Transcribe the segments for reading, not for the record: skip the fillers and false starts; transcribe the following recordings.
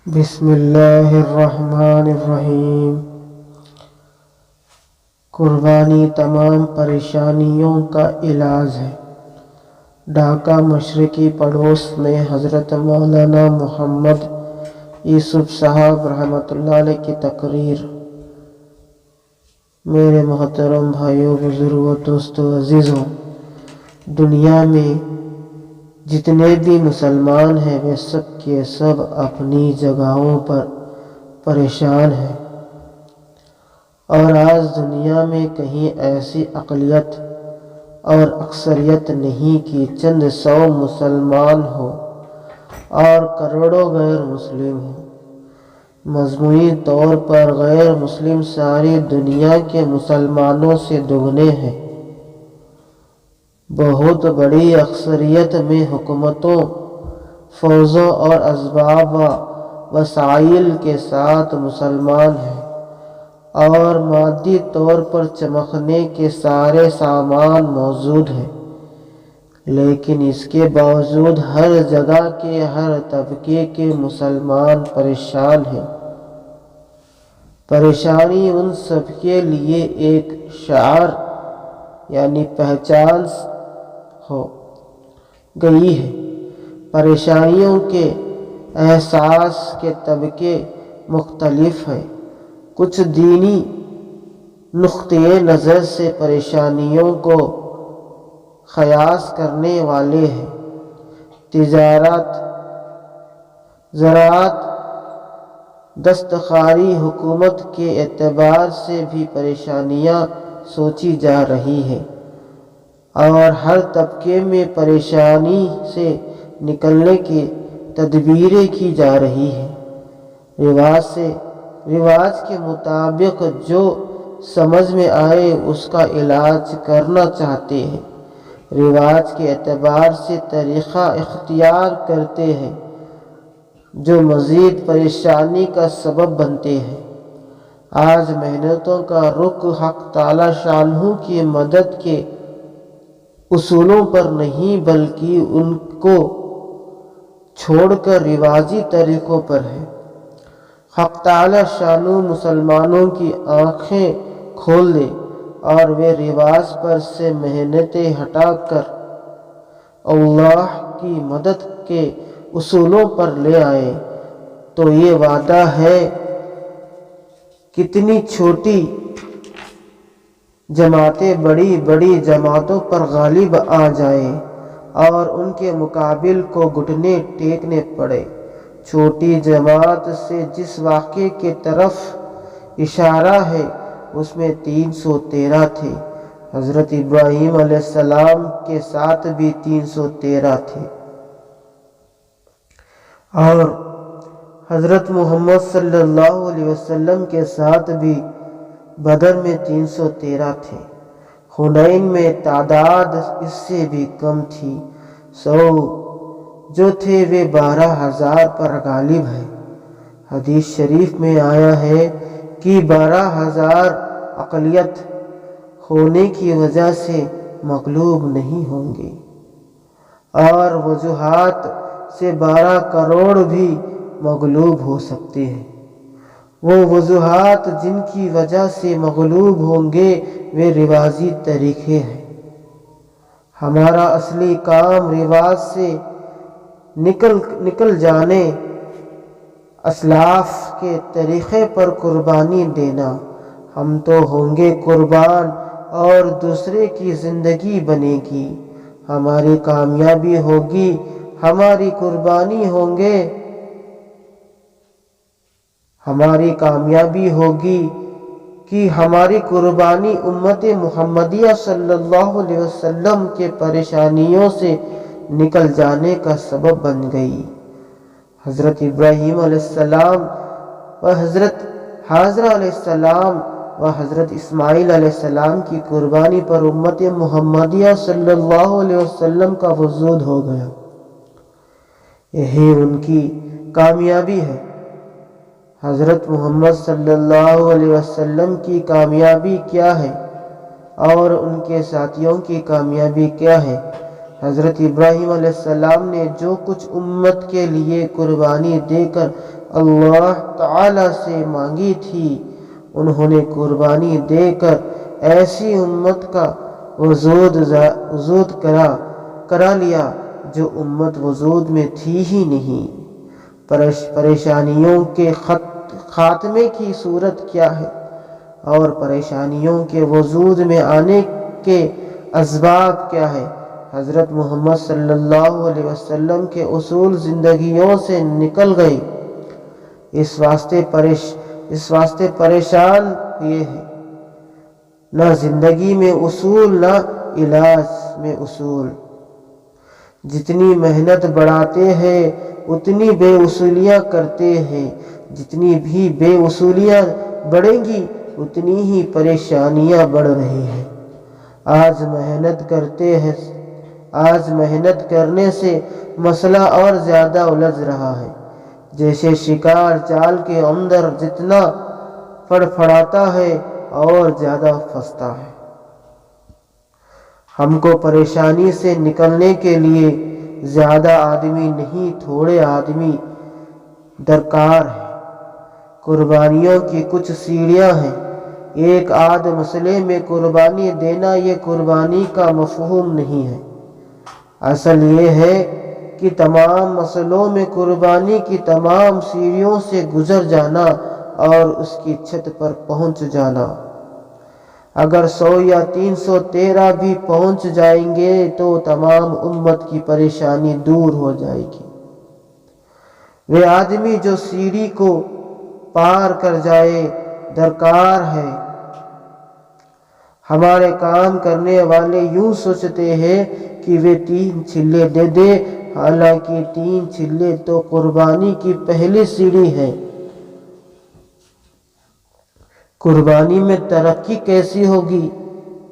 بسم اللہ الرحمن الرحیم۔ قربانی تمام پریشانیوں کا علاج ہے۔ ڈھاکہ مشرقی پڑوس میں حضرت مولانا محمد یوسف صاحب رحمۃ اللہ علیہ کی تقریر۔ میرے محترم بھائیوں، بزرگوں، دوستوں، عزیزوں، دنیا میں جتنے بھی مسلمان ہیں وہ سب کے سب اپنی جگہوں پر پریشان ہیں، اور آج دنیا میں کہیں ایسی اقلیت اور اکثریت نہیں کہ چند سو مسلمان ہو اور کروڑوں غیر مسلم ہوں۔ مجموعی طور پر غیر مسلم ساری دنیا کے مسلمانوں سے دگنے ہیں۔ بہت بڑی اکثریت میں حکومتوں، فوجوں اور اسباب و وسائل کے ساتھ مسلمان ہیں، اور مادی طور پر چمکنے کے سارے سامان موجود ہیں، لیکن اس کے باوجود ہر جگہ کے ہر طبقے کے مسلمان پریشان ہیں۔ پریشانی ان سب کے لیے ایک شعار یعنی پہچان ہو گئی ہے۔ پریشانیوں کے احساس کے طبقے مختلف ہیں۔ کچھ دینی نقطۂ نظر سے پریشانیوں کو قیاس کرنے والے ہیں۔ تجارت، زراعت، دستکاری، حکومت کے اعتبار سے بھی پریشانیاں سوچی جا رہی ہیں، اور ہر طبقے میں پریشانی سے نکلنے کی تدبیریں کی جا رہی ہیں۔ رواج کے مطابق جو سمجھ میں آئے اس کا علاج کرنا چاہتے ہیں، رواج کے اعتبار سے طریقہ اختیار کرتے ہیں جو مزید پریشانی کا سبب بنتے ہیں۔ آج محنتوں کا رخ حق تعالی شانہ کی مدد کے اصولوں پر نہیں بلکہ ان کو چھوڑ کر رواجی طریقوں پر ہے۔ حق تعالی شانہ مسلمانوں کی آنکھیں کھول دے اور وہ رواج پر سے محنتیں ہٹا کر اللہ کی مدد کے اصولوں پر لے آئے تو یہ وعدہ ہے کتنی چھوٹی جماعتیں بڑی بڑی جماعتوں پر غالب آ جائیں اور ان کے مقابل کو گھٹنے ٹیکنے پڑے۔ چھوٹی جماعت سے جس واقعے کی طرف اشارہ ہے اس میں 313 تھے۔ حضرت ابراہیم علیہ السلام کے ساتھ بھی 313 تھے، اور حضرت محمد صلی اللہ علیہ وسلم کے ساتھ بھی بدر میں 313 تھے۔ حنین میں تعداد اس سے بھی کم تھی، 100 جو تھے وہ 12,000 پر غالب ہے۔ حدیث شریف میں آیا ہے کہ 12,000 اقلیت ہونے کی وجہ سے مغلوب نہیں ہوں گے، اور وجوہات سے 12 کروڑ بھی مغلوب ہو سکتے ہیں۔ وہ وجوہات جن کی وجہ سے مغلوب ہوں گے وہ رواجی طریقے ہیں۔ ہمارا اصلی کام رواج سے نکل جانے، اسلاف کے طریقے پر قربانی دینا۔ ہم تو ہوں گے قربان اور دوسرے کی زندگی بنے گی، ہماری کامیابی ہوگی، ہماری قربانی ہوگی کہ ہماری قربانی امت محمدیہ صلی اللہ علیہ وسلم کے پریشانیوں سے نکل جانے کا سبب بن گئی۔ حضرت ابراہیم علیہ السلام و حضرت حاجرہ علیہ السلام و حضرت اسماعیل علیہ السلام کی قربانی پر امت محمدیہ صلی اللہ علیہ وسلم کا وجود ہو گیا۔ یہی ان کی کامیابی ہے۔ حضرت محمد صلی اللہ علیہ وسلم کی کامیابی کیا ہے اور ان کے ساتھیوں کی کامیابی کیا ہے؟ حضرت ابراہیم علیہ السلام نے جو کچھ امت کے لیے قربانی دے کر اللہ تعالی سے مانگی تھی، انہوں نے قربانی دے کر ایسی امت کا وجود کرا لیا جو امت وجود میں تھی ہی نہیں۔ پریشانیوں کے خاتمے کی صورت کیا ہے اور پریشانیوں کے وجود میں آنے کے اسباب کیا ہے؟ حضرت محمد صلی اللہ علیہ وسلم کے اصول زندگیوں سے نکل گئے، اس واسطے پریشان ہوئے ہیں۔ نہ زندگی میں اصول، نہ علاج میں اصول۔ جتنی محنت بڑھاتے ہیں اتنی بے اصولیاں کرتے ہیں، جتنی بھی بے اصولیاں بڑھیں گی اتنی ہی پریشانیاں بڑھ رہی ہیں۔ آج محنت کرنے سے مسئلہ اور زیادہ الجھ رہا ہے، جیسے شکار جال کے اندر جتنا فڑفڑاتا ہے اور زیادہ پھنستا ہے۔ ہم کو پریشانی سے نکلنے کے لیے زیادہ آدمی نہیں، تھوڑے آدمی درکار ہیں۔ قربانیوں کی کچھ سیڑھیاں ہیں۔ ایک آدھ مسئلے میں قربانی دینا یہ قربانی کا مفہوم نہیں ہے۔ اصل یہ ہے کہ تمام مسئلوں میں قربانی کی تمام سیڑھیوں سے گزر جانا اور اس کی چھت پر پہنچ جانا۔ اگر 100 یا 313 بھی پہنچ جائیں گے تو تمام امت کی پریشانی دور ہو جائے گی۔ وہ آدمی جو سیڑھی کو پار کر جائے درکار ہے۔ ہمارے کام کرنے والے یوں سوچتے ہیں کہ وہ 3 چلے دے دے، حالانکہ 3 چلے تو قربانی کی پہلی سیڑھی ہے۔ قربانی میں ترقی کیسی ہوگی؟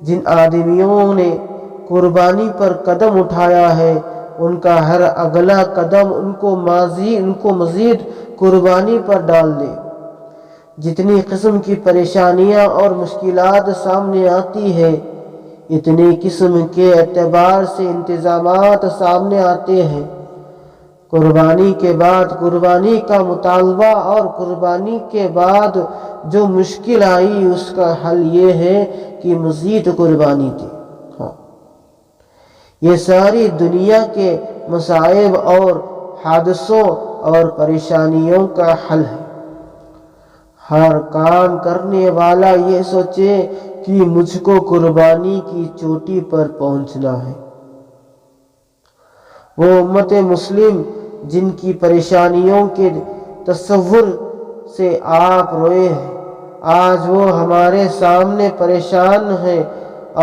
جن آدمیوں نے قربانی پر قدم اٹھایا ہے ان کا ہر اگلا قدم ان کو مزید قربانی پر ڈال دے۔ جتنی قسم کی پریشانیاں اور مشکلات سامنے آتی ہے، اتنی قسم کے اعتبار سے انتظامات سامنے آتے ہیں۔ قربانی کے بعد قربانی کا مطالبہ اور قربانی کے بعد جو مشکل آئی اس کا حل یہ ہے کہ مزید قربانی دے۔ یہ ساری دنیا کے مصائب اور حادثوں اور پریشانیوں کا حل ہے۔ ہر کام کرنے والا یہ سوچے کہ مجھ کو قربانی کی چوٹی پر پہنچنا ہے۔ وہ امت مسلم جن کی پریشانیوں کے تصور سے آپ روئے ہیں، آج وہ ہمارے سامنے پریشان ہیں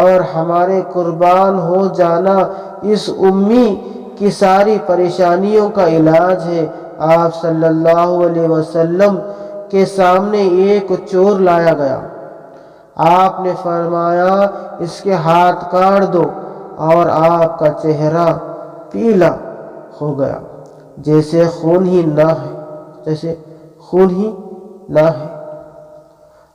اور ہمارے قربان ہو جانا اس امی کی ساری پریشانیوں کا علاج ہے۔ آپ صلی اللہ علیہ وسلم کے سامنے ایک چور لایا گیا۔ آپ نے فرمایا اس کے ہاتھ کاٹ دو، اور آپ کا چہرہ پیلا ہو گیا جیسے خون ہی نہ ہے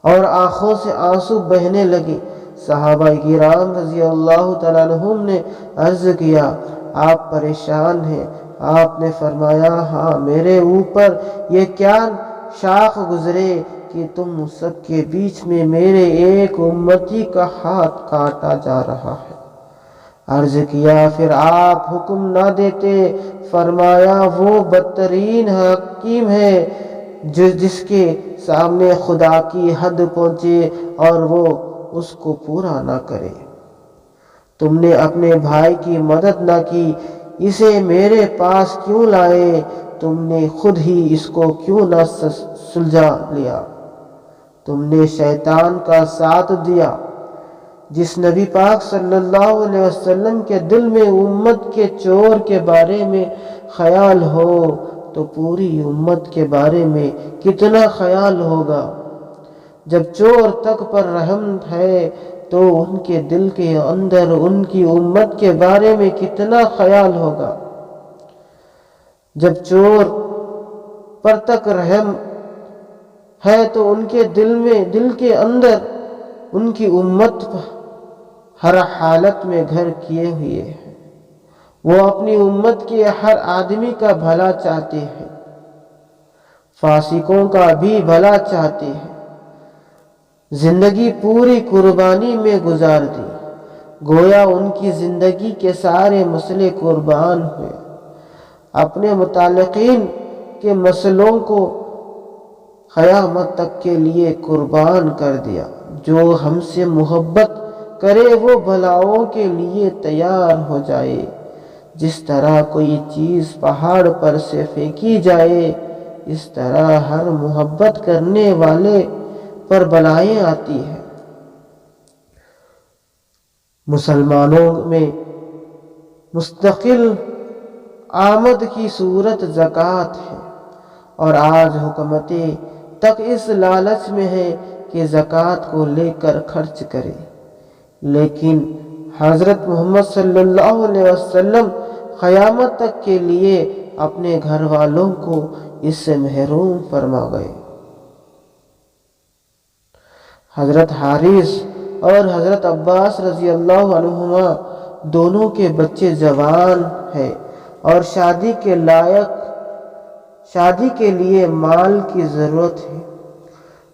اور آنکھوں سے آنسو بہنے لگے۔ صحابہ کرام رضی اللہ تعالیٰ عنہم نے عرض کیا آپ پریشان ہیں؟ آپ نے فرمایا ہاں، میرے اوپر یہ کیا شاخ گزرے کہ تم سب کے بیچ میں میرے ایک امتی کا ہاتھ کاٹا جا رہا ہے۔ عرض کیا پھر آپ حکم نہ دیتے؟ فرمایا وہ بدترین حکیم ہے جس کے سامنے خدا کی حد پہنچے اور وہ اس کو پورا نہ کرے۔ تم نے اپنے بھائی کی مدد نہ کی، اسے میرے پاس کیوں لائے؟ تم نے خود ہی اس کو کیوں نہ سلجھا لیا؟ تم نے شیطان کا ساتھ دیا۔ جس نبی پاک صلی اللہ علیہ وسلم کے دل میں امت کے چور کے بارے میں خیال ہو تو پوری امت کے بارے میں کتنا خیال ہوگا۔ جب چور تک پر رحم ہے تو ان کے دل کے اندر ان کی امت کے بارے میں کتنا خیال ہوگا۔ جب چور پر تک رحم ہے تو ان کے دل کے اندر ان کی امت ہر حالت میں گھر کیے ہوئے ہیں۔ وہ اپنی امت کے ہر آدمی کا بھلا چاہتے ہیں۔ فاسقوں کا بھی بھلا چاہتے ہیں۔ زندگی پوری قربانی میں گزار دی، گویا ان کی زندگی کے سارے مسئلے قربان ہوئے۔ اپنے متعلقین کے مسئلوں کو قیامت تک کے لیے قربان کر دیا۔ جو ہم سے محبت کرے وہ بلاؤں کے لیے تیار ہو جائے۔ جس طرح کوئی چیز پہاڑ پر سے پھینکی جائے، اس طرح ہر محبت کرنے والے پر بلائیں آتی ہیں۔ مسلمانوں میں مستقل آمد کی صورت زکوٰۃ ہے، اور آج حکومتیں تک اس لالچ میں ہے کہ زکوٰۃ کو لے کر خرچ کرے، لیکن حضرت محمد صلی اللہ علیہ وسلم قیامت تک کے لیے اپنے گھر والوں کو اس سے محروم فرما گئے۔ حضرت حارث اور حضرت عباس رضی اللہ عنہما دونوں کے بچے جوان ہیں اور شادی کے لیے مال کی ضرورت ہے۔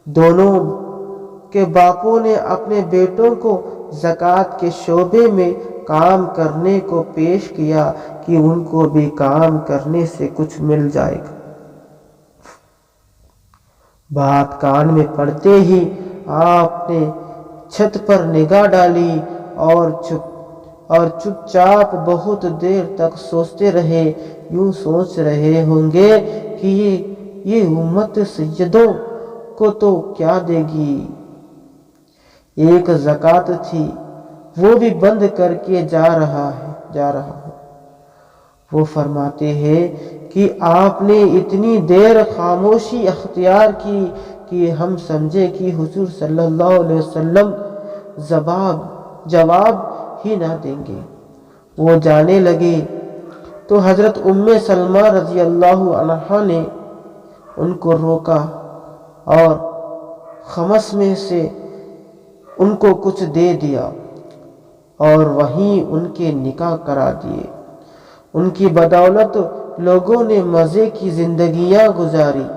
دونوں کے باپوں نے اپنے بیٹوں کو زکوٰۃ کے شعبے میں کام کرنے کو پیش کیا کہ ان کو بھی کام کرنے سے کچھ مل جائے گا۔ بات کان میں پڑتے ہی آپ نے چھت پر نگاہ ڈالی اور چپ چاپ بہت دیر تک سوچتے رہے۔ یوں سوچ رہے ہوں گے کہ یہ امت سیدوں کو تو کیا دے گی۔ ایک زکوٰۃ تھی، وہ بھی بند کر کے جا رہا ہوں۔ وہ فرماتے ہیں کہ آپ نے اتنی دیر خاموشی اختیار کی کہ ہم سمجھے کہ حضور صلی اللہ علیہ وسلم جواب ہی نہ دیں گے۔ وہ جانے لگے تو حضرت ام سلمہ رضی اللہ عنہا نے ان کو روکا اور خمس میں سے ان کو کچھ دے دیا اور وہیں ان کے نکاح کرا دیے۔ ان کی بدولت لوگوں نے مزے کی زندگیاں گزاری،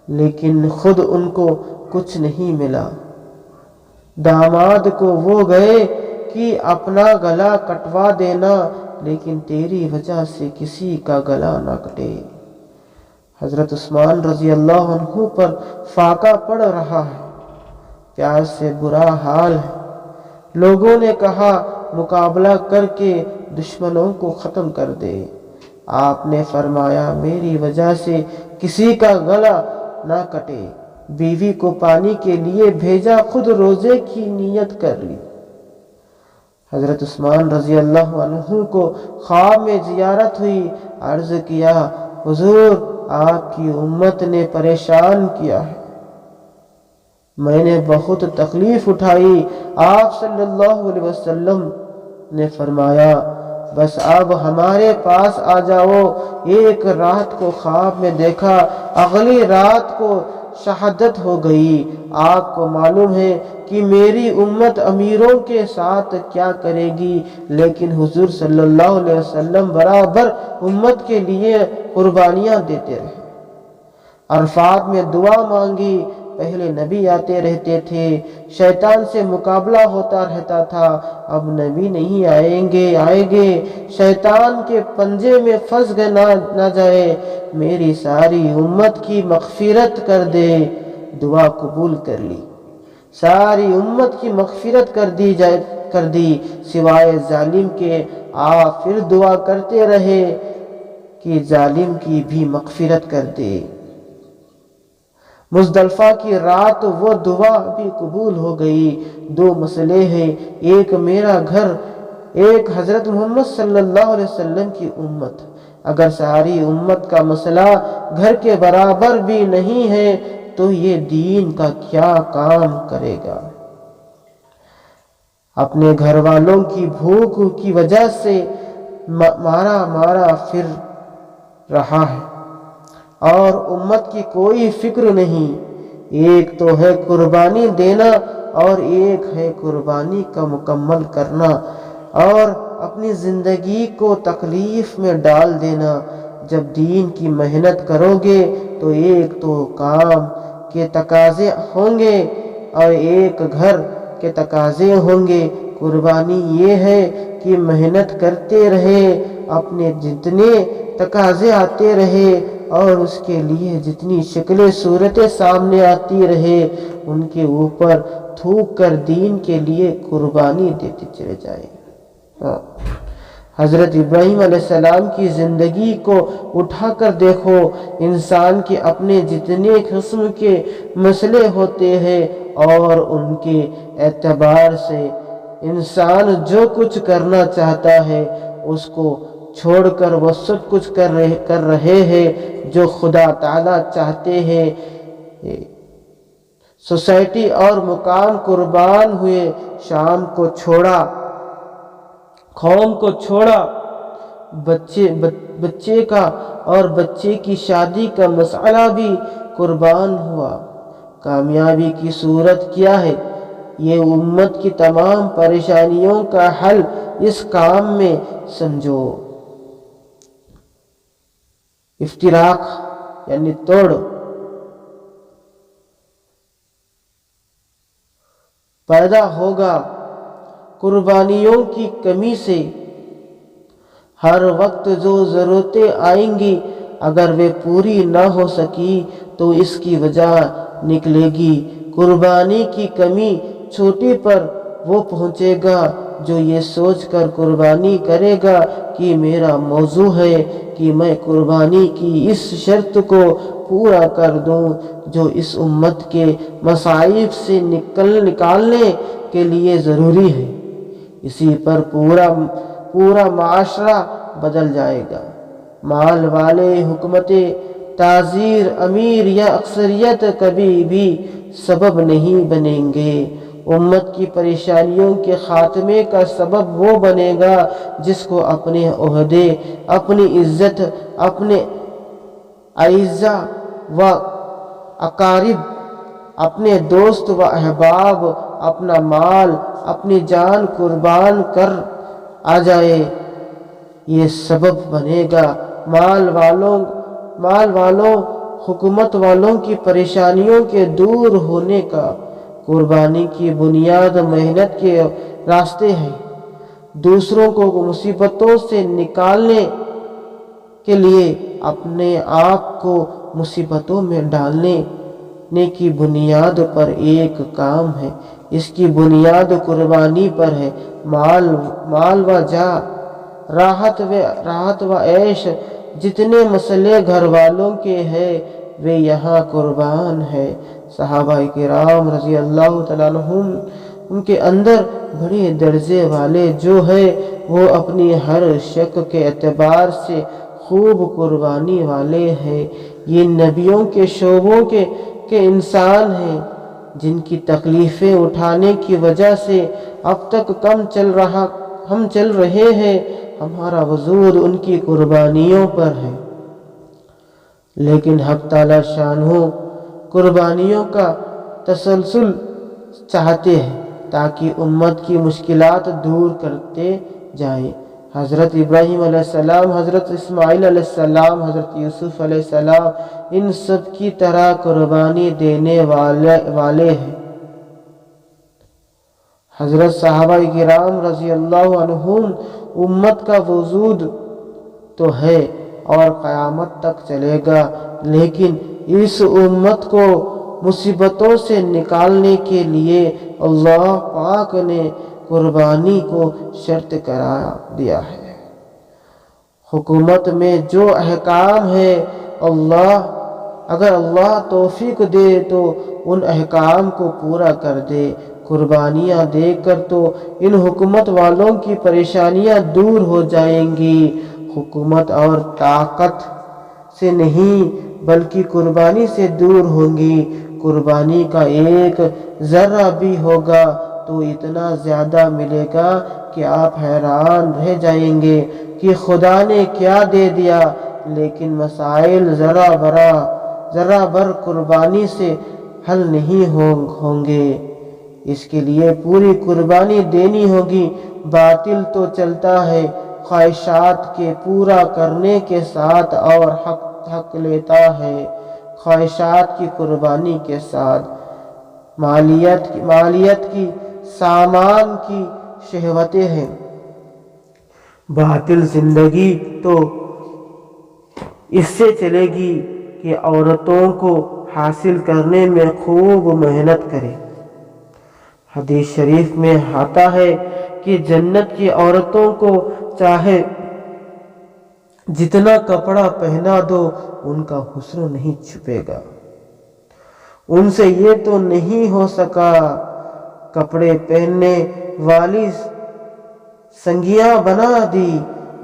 لیکن خود ان کو کچھ نہیں ملا۔ داماد کو وہ گئے کہ اپنا گلا کٹوا دینا، لیکن تیری وجہ سے کسی کا گلا نہ کٹے۔ حضرت عثمان رضی اللہ عنہ پر فاقہ پڑ رہا ہے، پیاس سے برا حال ہے۔ لوگوں نے کہا مقابلہ کر کے دشمنوں کو ختم کر دے۔ آپ نے فرمایا میری وجہ سے کسی کا گلا نہ کٹے۔ بیوی کو پانی کے لیے بھیجا، خود روزے کی نیت کر لی۔ حضرت عثمان رضی اللہ عنہ کو خواب میں زیارت ہوئی۔ عرض کیا حضور آپ کی امت نے پریشان کیا ہے، میں نے بہت تکلیف اٹھائی۔ آپ صلی اللہ علیہ وسلم نے فرمایا بس اب ہمارے پاس آ جاؤ۔ ایک رات کو خواب میں دیکھا، اگلی رات کو شہادت ہو گئی۔ آپ کو معلوم ہے کہ میری امت امیروں کے ساتھ کیا کرے گی، لیکن حضور صلی اللہ علیہ وسلم برابر امت کے لیے قربانیاں دیتے رہے۔ عرفات میں دعا مانگی، پہلے نبی آتے رہتے تھے، شیطان سے مقابلہ ہوتا رہتا تھا، اب نبی نہیں آئیں گے، شیطان کے پنجے میں پھنس نہ جائے، میری ساری امت کی مغفرت کر دے۔ دعا قبول کر لی، ساری امت کی مغفرت کر دی سوائے ظالم کے۔ آپ پھر دعا کرتے رہے کہ ظالم کی بھی مغفرت کر دے۔ مزدلفہ کی رات وہ دعا بھی قبول ہو گئی۔ دو مسئلے ہیں، ایک میرا گھر، ایک حضرت محمد صلی اللہ علیہ وسلم کی امت۔ اگر ساری امت کا مسئلہ گھر کے برابر بھی نہیں ہے تو یہ دین کا کیا کام کرے گا۔ اپنے گھر والوں کی بھوک کی وجہ سے مارا پھر رہا ہے اور امت کی کوئی فکر نہیں۔ ایک تو ہے قربانی دینا اور ایک ہے قربانی کا مکمل کرنا اور اپنی زندگی کو تکلیف میں ڈال دینا۔ جب دین کی محنت کرو گے تو ایک تو کام کے تقاضے ہوں گے اور ایک گھر کے تقاضے ہوں گے۔ قربانی یہ ہے کہ محنت کرتے رہے، اپنے جتنے تقاضے آتے رہے اور اس کے لیے جتنی شکلیں صورتیں سامنے آتی رہے ان کے اوپر تھوک کر دین کے لیے قربانی دیتے چلے جائیں۔ حضرت ابراہیم علیہ السلام کی زندگی کو اٹھا کر دیکھو، انسان کے اپنے جتنے قسم کے مسئلے ہوتے ہیں اور ان کے اعتبار سے انسان جو کچھ کرنا چاہتا ہے اس کو چھوڑ کر وہ سب کچھ کر رہے ہیں جو خدا تعالیٰ چاہتے ہیں۔ سوسائٹی اور مقام قربان ہوئے، شام کو چھوڑا، قوم کو چھوڑا، بچے کا اور بچے کی شادی کا مسئلہ بھی قربان ہوا۔ کامیابی کی صورت کیا ہے؟ یہ امت کی تمام پریشانیوں کا حل اس کام میں سمجھو۔ افتراق یعنی توڑ پیدا ہوگا قربانیوں کی کمی سے۔ ہر وقت جو ضرورتیں آئیں گی اگر وہ پوری نہ ہو سکی تو اس کی وجہ نکلے گی۔ قربانی کی کمی چھوٹی پر وہ پہنچے گا جو یہ سوچ کر قربانی کرے گا کہ میرا موضوع ہے کہ میں قربانی کی اس شرط کو پورا کر دوں جو اس امت کے مصائب سے نکالنے کے لیے ضروری ہے۔ اسی پر پورا معاشرہ بدل جائے گا۔ مال والے، حکومتیں، تاجر، امیر یا اکثریت کبھی بھی سبب نہیں بنیں گے۔ امت کی پریشانیوں کے خاتمے کا سبب وہ بنے گا جس کو اپنے عہدے، اپنی عزت، اپنے اعزا و اقارب، اپنے دوست و احباب، اپنا مال، اپنی جان قربان کر آ جائے، یہ سبب بنے گا۔ مال والوں، حکومت والوں کی پریشانیوں کے دور ہونے کا۔ قربانی کی بنیاد محنت کے راستے ہیں۔ دوسروں کو مصیبتوں سے نکالنے کے لیے اپنے آپ کو مصیبتوں میں ڈالنے کی بنیاد پر ایک کام ہے، اس کی بنیاد قربانی پر ہے۔ مال و جا، راحت و عیش، جتنے مسئلے گھر والوں کے ہیں وہ یہاں قربان ہے۔ صحابہ کرام رضی اللہ تعالیٰ عنہم ان کے اندر بڑے درجے والے جو ہے وہ اپنی ہر شک کے اعتبار سے خوب قربانی والے ہیں۔ یہ نبیوں کے شعبوں کے انسان ہیں جن کی تکلیفیں اٹھانے کی وجہ سے اب تک ہم چل رہے ہیں۔ ہمارا وجود ان کی قربانیوں پر ہے۔ لیکن حق تعالی شانہ قربانیوں کا تسلسل چاہتے ہیں تاکہ امت کی مشکلات دور کرتے جائیں۔ حضرت ابراہیم علیہ السلام، حضرت اسماعیل علیہ السلام، حضرت یوسف علیہ السلام ان سب کی طرح قربانی دینے والے ہیں۔ حضرت صحابہ کرام رضی اللہ عنہم امت کا وجود تو ہے اور قیامت تک چلے گا، لیکن اس امت کو مصیبتوں سے نکالنے کے لیے اللہ پاک نے قربانی کو شرط قرار دیا ہے۔ حکومت میں جو احکام ہے اگر اللہ توفیق دے تو ان احکام کو پورا کر دے۔ قربانیاں دے کر تو ان حکومت والوں کی پریشانیاں دور ہو جائیں گی۔ حکومت اور طاقت سے نہیں بلکہ قربانی سے دور ہوں گی۔ قربانی کا ایک ذرہ بھی ہوگا تو اتنا زیادہ ملے گا کہ آپ حیران رہ جائیں گے کہ خدا نے کیا دے دیا، لیکن مسائل ذرہ بر قربانی سے حل نہیں ہوں گے۔ اس کے لیے پوری قربانی دینی ہوگی۔ باطل تو چلتا ہے خواہشات کے پورا کرنے کے ساتھ اور حق لیتا ہے خواہشات کی قربانی کے ساتھ۔ مالیت کی سامان کی شہوتیں ہیں۔ باطل زندگی تو اس سے چلے گی کہ عورتوں کو حاصل کرنے میں خوب محنت کرے۔ حدیث شریف میں آتا ہے کہ جنت کی عورتوں کو چاہے جتنا کپڑا پہنا دو ان کا حسن نہیں چھپے گا۔ ان سے یہ تو نہیں ہو سکا کپڑے پہننے والی سنگیاں بنا دی۔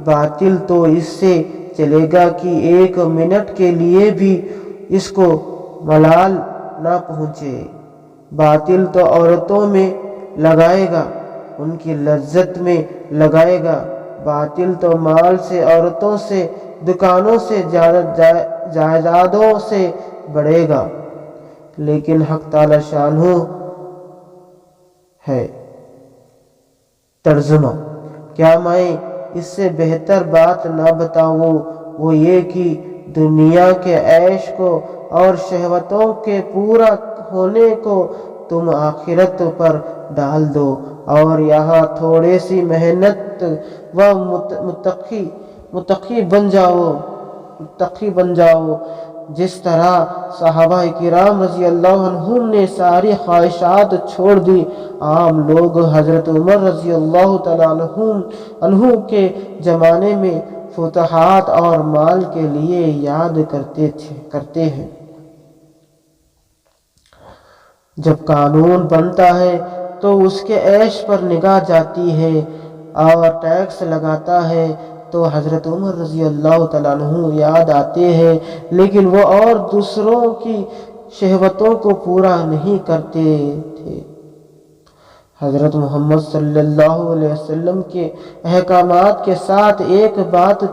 باطل تو اس سے چلے گا کہ ایک منٹ کے لیے بھی اس کو ملال نہ پہنچے۔ باطل تو عورتوں میں لگائے گا، ان کی لذت میں لگائے گا۔ باطل تو مال سے، عورتوں سے، دکانوں سے، جائیدادوں سے بڑھے گا۔ لیکن حق تعالی شانہ ہے ترجمہ، کیا میں اس سے بہتر بات نہ بتاؤں؟ وہ یہ کہ دنیا کے عیش کو اور شہوتوں کے پورا ہونے کو تم آخرت پر ڈال دو اور یہاں تھوڑی سی محنت و متقی بن جاؤ۔ جس طرح صحابہ کرام رضی اللہ عنہم نے ساری خواہشات چھوڑ دی، عام لوگ حضرت عمر رضی اللہ تعالیٰ عنہ کے زمانے میں فتوحات اور مال کے لیے یاد کرتے ہیں۔ جب قانون بنتا ہے تو اس کے عیش پر نگاہ جاتی ہے اور ٹیکس لگاتا ہے تو حضرت عمر رضی اللہ تعالیٰ عنہ یاد آتے ہیں، لیکن وہ اور دوسروں کی شہوتوں کو پورا نہیں کرتے تھے۔ حضرت محمد صلی اللہ علیہ وسلم کے احکامات کے ساتھ ایک بات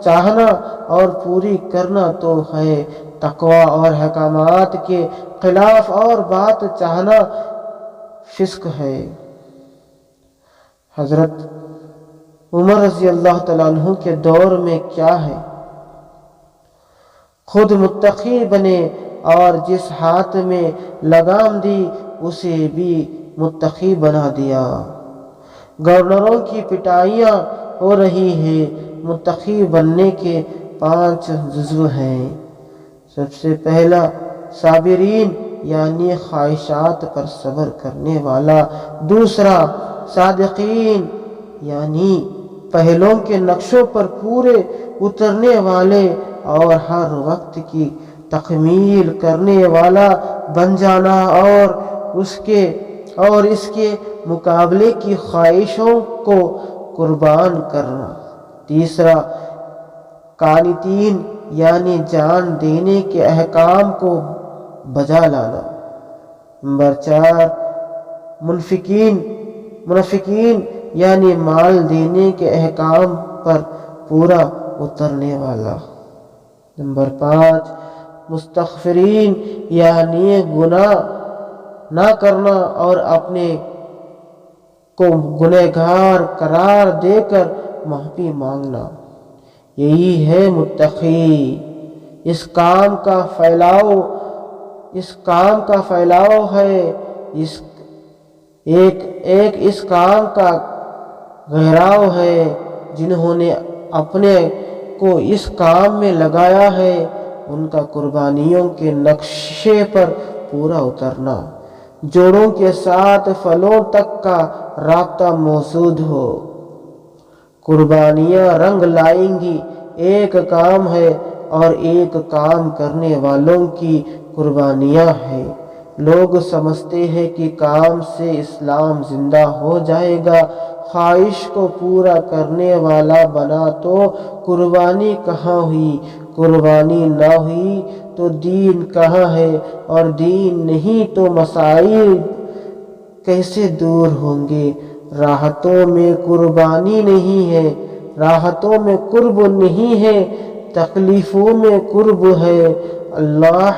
چاہنا اور پوری کرنا تو ہے تقوی، اور احکامات کے خلاف اور بات چاہنا فسق ہے۔ حضرت عمر رضی اللہ تعالیٰ عنہ کے دور میں کیا ہے؟ خود متقی بنے اور جس ہاتھ میں لگام دی اسے بھی متقی بنا دیا۔ گورنروں کی پٹائیاں ہو رہی ہیں۔ متقی بننے کے 5 جزو ہیں۔ سب سے پہلا صابرین یعنی خواہشات پر صبر کرنے والا۔ دوسرا صادقین یعنی پہلوں کے نقشوں پر پورے اترنے والے اور ہر وقت کی تکمیل کرنے والا بن جانا اور اس کے مقابلے کی خواہشوں کو قربان کرنا۔ تیسرا قانتین یعنی جان دینے کے احکام کو بجا لانا۔ نمبر 4 منفقین یعنی مال دینے کے احکام پر پورا اترنے والا۔ نمبر 5 مستغفرین یعنی گناہ نہ کرنا اور اپنے کو گنہگار قرار دے کر معافی مانگنا۔ یہی ہے متقی۔ اس کام کا پھیلاؤ ہے۔ اس کام کا گہراؤ ہے۔ جنہوں نے اپنے کو اس کام میں لگایا ہے ان کا قربانیوں کے نقشے پر پورا اترنا، جوڑوں کے ساتھ پھلوں تک کا رابطہ موجود ہو۔ قربانیاں رنگ لائیں گی، ایک کام ہے اور ایک کام کرنے والوں کی قربانیاں ہیں۔ لوگ سمجھتے ہیں کہ کام سے اسلام زندہ ہو جائے گا۔ خواہش کو پورا کرنے والا بنا تو قربانی کہاں ہوئی؟ قربانی نہ ہوئی تو دین کہاں ہے؟ اور دین نہیں تو مسائل کیسے دور ہوں گے؟ راحتوں میں قربانی نہیں ہے، راحتوں میں قرب نہیں ہے، تکلیفوں میں قرب ہے۔ اللہ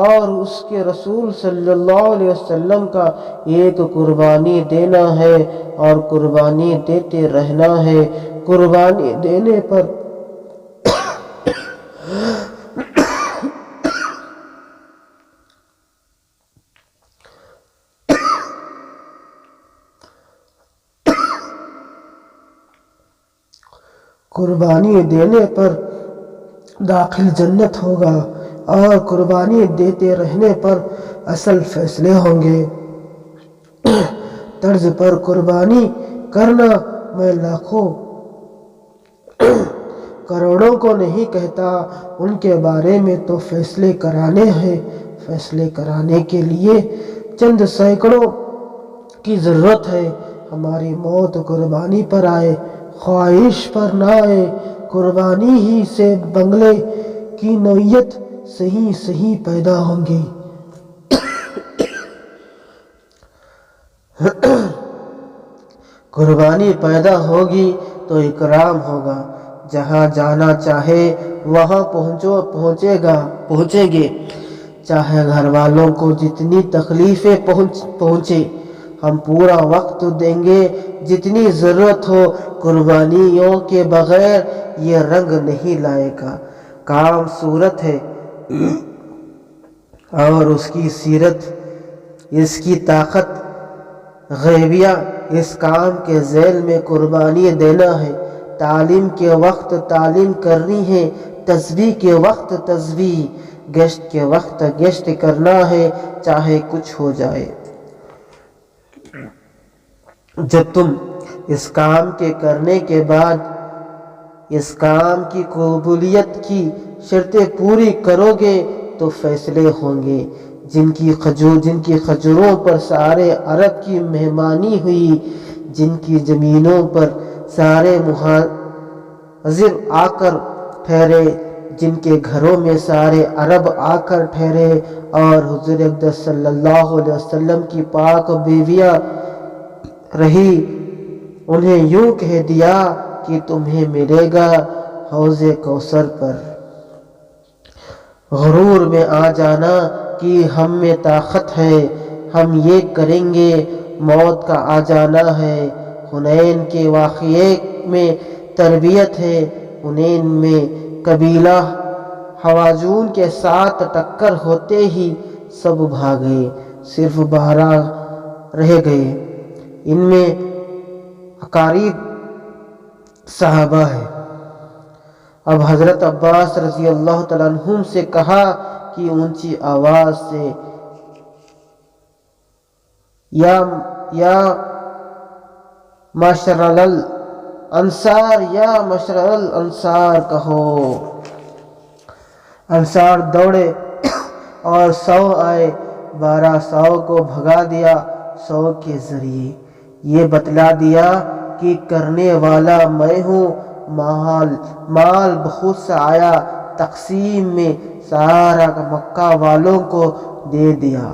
اور اس کے رسول صلی اللہ علیہ وسلم کا ایک قربانی دینا ہے اور قربانی دیتے رہنا ہے۔ قربانی دینے پر قربانی دینے پر داخل جنت ہوگا اور قربانی دیتے رہنے پر اصل فیصلے ہوں گے۔ طرز پر قربانی کرنا میں لاکھوں کروڑوں کو نہیں کہتا، ان کے بارے میں تو فیصلے کرانے ہیں۔ فیصلے کرانے کے لیے چند سینکڑوں کی ضرورت ہے۔ ہماری موت قربانی پر آئے، خواہش پر نہ آئے۔ قربانی ہی سے بنگلے کی نوعیت صحیح پیدا ہوں گی۔ قربانی پیدا ہوگی تو اکرام ہوگا، جہاں جانا چاہے وہاں پہنچیں گے، چاہے گھر والوں کو جتنی تکلیفیں پہنچے، ہم پورا وقت دیں گے جتنی ضرورت ہو۔ قربانیوں کے بغیر یہ رنگ نہیں لائے گا۔ کام صورت ہے اور اس کی سیرت، اس کی طاقت غیبیہ، اس کام کے ذیل میں قربانی دینا ہے۔ تعلیم کے وقت تعلیم کرنی ہے، تسبیح کے وقت تسبیح، گشت کے وقت گشت کرنا ہے، چاہے کچھ ہو جائے۔ جب تم اس کام کے کرنے کے بعد اس کام کی قبولیت کی شرطیں پوری کرو گے تو فیصلے ہوں گے۔ جن کی خجوروں پر سارے عرب کی مہمانی ہوئی، جن کی زمینوں پر سارے مہاجر آ کر ٹھہرے، جن کے گھروں میں سارے عرب آ کر ٹھہرے، اور حضور اقدس صلی اللہ علیہ وسلم کی پاک بیویاں رہی، انہیں یوں کہہ دیا کہ تمہیں ملے گا حوض کوثر پر۔ غرور میں آ جانا کہ ہم میں طاقت ہے، ہم یہ کریں گے، موت کا آ جانا ہے۔ حنین کے واقعے میں تربیت ہے۔ حنین میں قبیلہ حوازن کے ساتھ ٹکر ہوتے ہی سب بھاگے، صرف 12 رہ گئے۔ ان میں اقارب صحابہ ہیں۔ اب حضرت عباس رضی اللہ تعالیٰ عنہ سے کہا کہ اونچی آواز سے یا معشر الانصار، یا معشر الانصار کہو۔ انصار دوڑے اور 100 آئے، 1200 کو بھگا دیا۔ 100 کے ذریعے یہ بتلا دیا کہ کرنے والا میں ہوں۔ مال بہت سا آیا، تقسیم میں سارا مکہ والوں کو دے دیا۔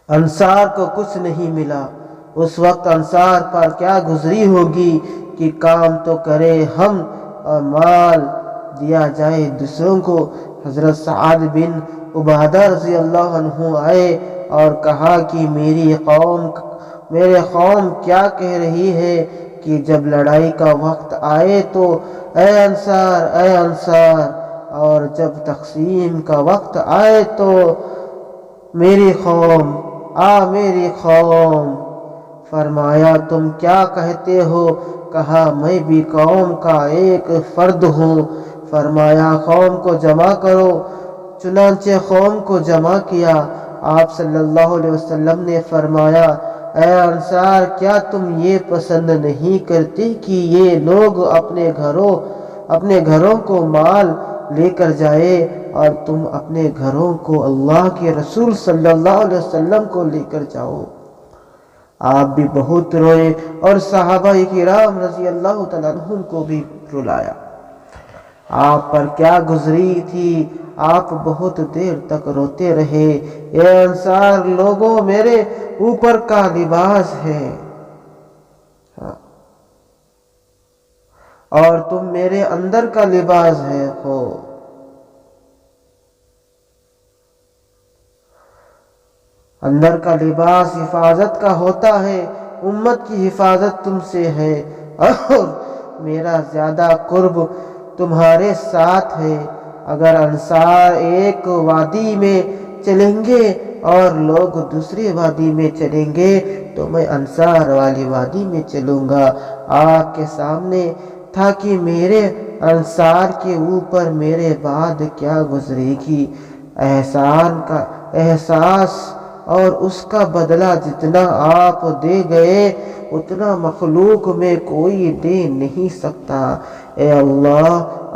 انصار کو کچھ نہیں ملا۔ اس وقت انصار پر کیا گزری ہوگی کہ کام تو کرے ہم اور مال دیا جائے دوسروں کو۔ حضرت سعد بن عبادہ رضی اللہ عنہ آئے اور کہا کہ میرے قوم کیا کہہ رہی ہے کہ جب لڑائی کا وقت آئے تو اے انصار، اور جب تقسیم کا وقت آئے تو میری قوم۔ فرمایا تم کیا کہتے ہو؟ کہا میں بھی قوم کا ایک فرد ہوں۔ فرمایا قوم کو جمع کرو۔ چنانچہ قوم کو جمع کیا۔ آپ صلی اللہ علیہ وسلم نے فرمایا اے انصار، کیا تم یہ پسند نہیں کرتے کہ یہ لوگ اپنے گھروں کو مال لے کر جائے اور تم اپنے گھروں کو اللہ کے رسول صلی اللہ علیہ وسلم کو لے کر جاؤ؟ آپ بھی بہت روئے اور صحابہ کرام رضی اللہ تعالیٰ عنہم کو بھی رلایا۔ آپ پر کیا گزری تھی؟ آپ بہت دیر تک روتے رہے۔ اے انصار لوگوں، میرے اوپر کا لباس ہے اور تم میرے اندر کا لباس ہو۔ اندر کا لباس حفاظت کا ہوتا ہے، امت کی حفاظت تم سے ہے، اور میرا زیادہ قرب تمہارے ساتھ ہے۔ اگر انصار ایک وادی میں چلیں گے اور لوگ دوسری وادی میں چلیں گے تو میں انصار والی وادی میں چلوں گا۔ آپ کے سامنے تھا کہ میرے انصار کے اوپر میرے بعد کیا گزرے گی۔ احسان کا احساس اور اس کا بدلہ جتنا آپ دے گئے اتنا مخلوق میں کوئی دے نہیں سکتا۔ اے اللہ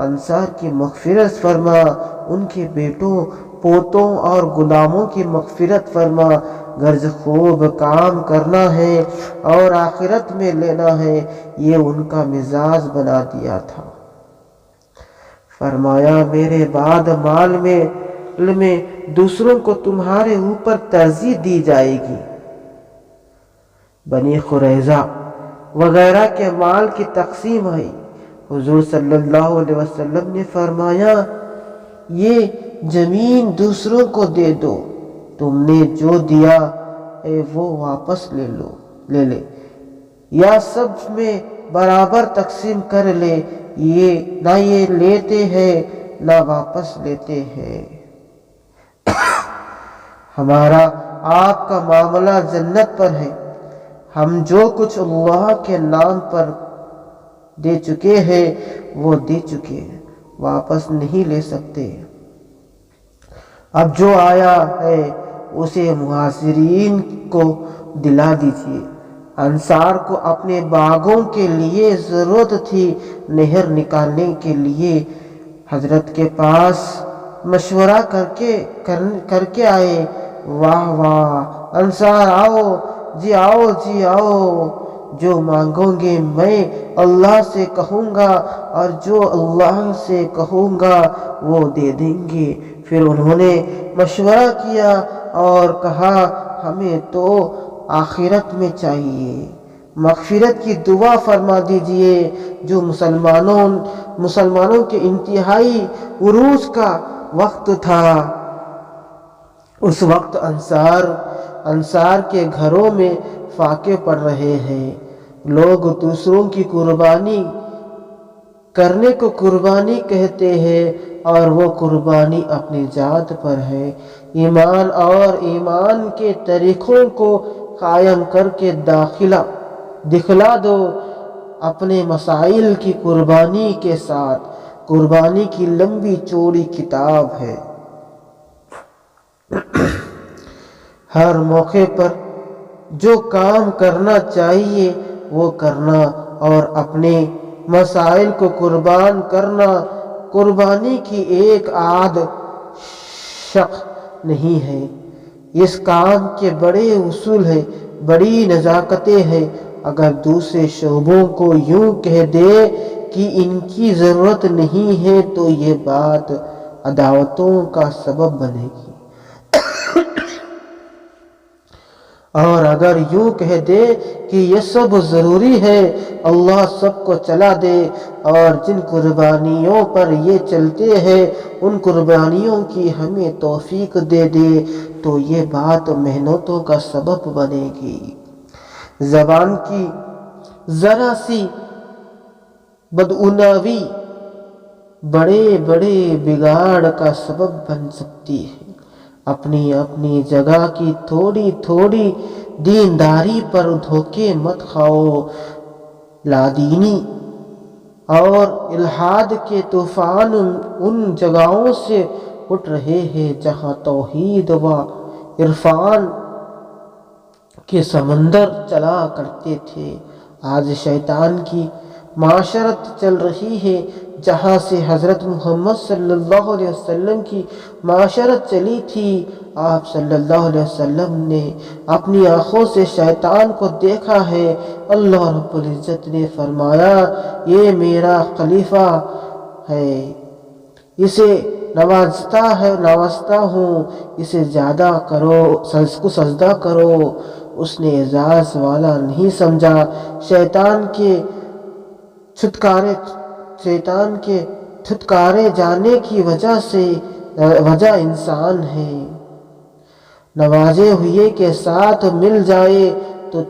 انصار کی مغفرت فرما، ان کے بیٹوں پوتوں اور غلاموں کی مغفرت فرما۔ غرض خوب کام کرنا ہے اور آخرت میں لینا ہے، یہ ان کا مزاج بنا دیا تھا۔ فرمایا میرے بعد مال میں دوسروں کو تمہارے اوپر ترجیح دی جائے گی۔ بنی قریظہ وغیرہ کے مال کی تقسیم آئی۔ حضور صلی اللہ علیہ وسلم نے فرمایا یہ زمین دوسروں کو دے دو، تم نے جو دیا ہے وہ واپس لے لے، یا سب میں برابر تقسیم کر لے، نہ یہ لیتے ہیں نہ واپس لیتے ہیں۔ ہمارا آپ کا معاملہ جنت پر ہے، ہم جو کچھ اللہ کے نام پر دے چکے ہیں وہ دے چکے ہیں، واپس نہیں لے سکتے۔ اب جو آیا ہے اسے مہاجرین کو دلا دیجیے۔ انصار کو اپنے باغوں کے لیے ضرورت تھی، نہر نکالنے کے لیے حضرت کے پاس مشورہ کر کے آئے۔ واہ واہ انصار آؤ جی آؤ جی آؤ، جو مانگو گے میں اللہ سے کہوں گا اور جو اللہ سے کہوں گا وہ دے دیں گے۔ پھر انہوں نے مشورہ کیا اور کہا ہمیں تو آخرت میں چاہیے، مغفرت کی دعا فرما دیجئے۔ جو مسلمانوں کے انتہائی عروج کا وقت تھا، اس وقت انصار کے گھروں میں فاقے پڑ رہے ہیں۔ لوگ دوسروں کی قربانی کرنے کو قربانی کہتے ہیں اور وہ قربانی اپنی ذات پر ہے۔ ایمان اور ایمان کے طریقوں کو قائم کر کے دکھلا دو اپنے مسائل کی قربانی کے ساتھ۔ قربانی کی لمبی چوڑی کتاب ہے، ہر موقع پر جو کام کرنا چاہیے وہ کرنا اور اپنے مسائل کو قربان کرنا قربانی کی ایک آدھ شق نہیں ہے۔ اس کام کے بڑے اصول ہیں، بڑی نزاکتیں ہیں۔ اگر دوسرے شعبوں کو یوں کہہ دے کہ ان کی ضرورت نہیں ہے تو یہ بات عداوتوں کا سبب بنے گی، اور اگر یوں کہہ دے کہ یہ سب ضروری ہے، اللہ سب کو چلا دے اور جن قربانیوں پر یہ چلتے ہیں ان قربانیوں کی ہمیں توفیق دے دے تو یہ بات محنتوں کا سبب بنے گی، زبان کی ذرا سی بدعنوانی بڑے بڑے بگاڑ کا سبب بن سکتی ہے۔ اپنی جگہ کی تھوڑی تھوڑی دینداری پر دھوکے مت کھاؤ۔ لادینی اور الحاد کے طوفان ان جگہوں سے اٹھ رہے ہیں جہاں توحید و عرفان کے سمندر چلا کرتے تھے۔ آج شیطان کی معاشرت چل رہی ہے، جہاں سے حضرت محمد صلی اللہ علیہ وسلم کی معاشرت چلی تھی۔ آپ صلی اللہ علیہ وسلم نے اپنی آنکھوں سے شیطان کو دیکھا ہے۔ اللہ رب العزت نے فرمایا یہ میرا خلیفہ ہے، اسے نوازتا ہوں، اسے سجدہ کرو۔ اس نے اعزاز والا نہیں سمجھا۔ شیطان کے چھٹکارے جانے کی وجہ انسان ہے۔ نوازے ہوئے کے ساتھ مل جائے تو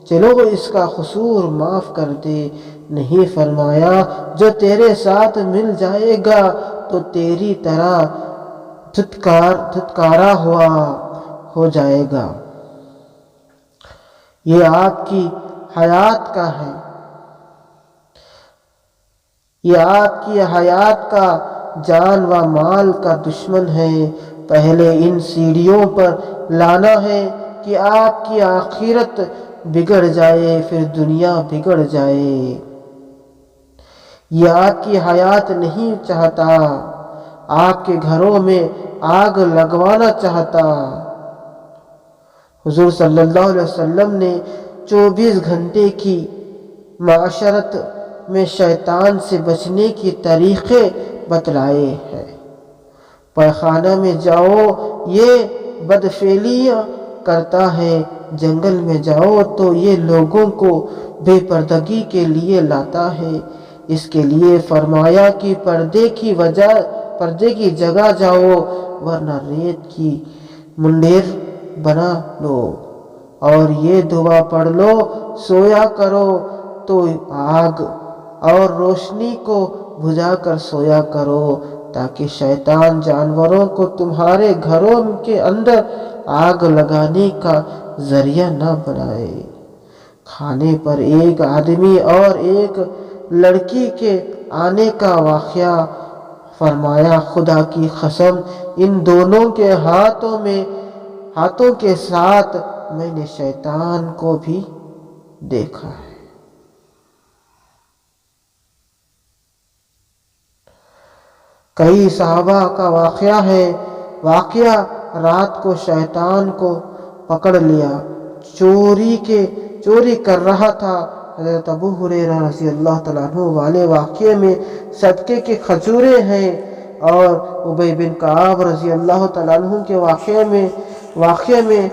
چلو اس کا قصور معاف کر دے، نہیں فرمایا جو تیرے ساتھ مل جائے گا تو تیری طرح دھتکارا ہوا ہو جائے گا۔ یہ آپ کی حیات کا ہے، یہ آپ کی حیات کا جان و مال کا دشمن ہے۔ پہلے ان سیڑھیوں پر لانا ہے کہ آپ کی آخرت بگڑ جائے، پھر دنیا بگڑ جائے۔ یہ آپ کی حیات نہیں چاہتا، آپ کے گھروں میں آگ لگوانا چاہتا۔ حضور صلی اللہ علیہ وسلم نے 24 گھنٹے کی معاشرت میں شیطان سے بچنے کے طریقے بتلائے ہیں۔ پائخانہ میں جاؤ یہ بدفعلیاں کرتا ہے، جنگل میں جاؤ تو یہ لوگوں کو بے پردگی کے لیے لاتا ہے۔ اس کے لیے فرمایا کہ پردے کی جگہ جاؤ، ورنہ ریت کی منڈیر بنا لو اور یہ دعا پڑھ لو، سویا کرو تو آگ اور روشنی کو بجھا کر سویا کرو، تاکہ شیطان جانوروں کو تمہارے گھروں کے اندر آگ لگانے کا ذریعہ نہ بنائے۔ کھانے پر ایک آدمی اور ایک لڑکی کے آنے کا واقعہ فرمایا، خدا کی قسم ان دونوں کے ہاتھوں کے ساتھ میں نے شیطان کو بھی دیکھا ہے۔ کئی صحابہ کا واقعہ رات کو شیطان کو پکڑ لیا، چوری کر رہا تھا۔ حضرت ابو ہریرہ رضی اللہ تعالیٰ عنہ والے واقعے میں صدقے کی کھجوریں ہیں، اور ابی بن کعب رضی اللہ تعالیٰ عنہ کے واقعے میں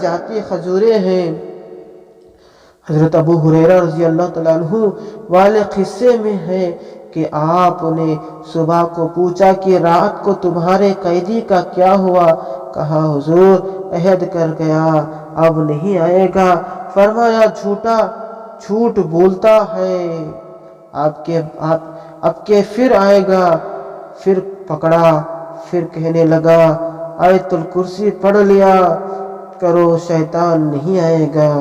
جاتی کھجوریں ہیں۔ حضرت ابو ہریرہ رضی اللہ تعالیٰ عنہ والے قصے میں ہے کہ آپ نے صبح کو پوچھا کہ رات کو تمہارے قیدی کا کیا ہوا؟ کہا حضور عہد کر گیا، اب نہیں آئے گا۔ فرمایا جھوٹ بولتا ہے، اب کے پھر آئے گا۔ پھر پکڑا، پھر کہنے لگا آیت الکرسی پڑھ لیا کرو، شیطان نہیں آئے گا۔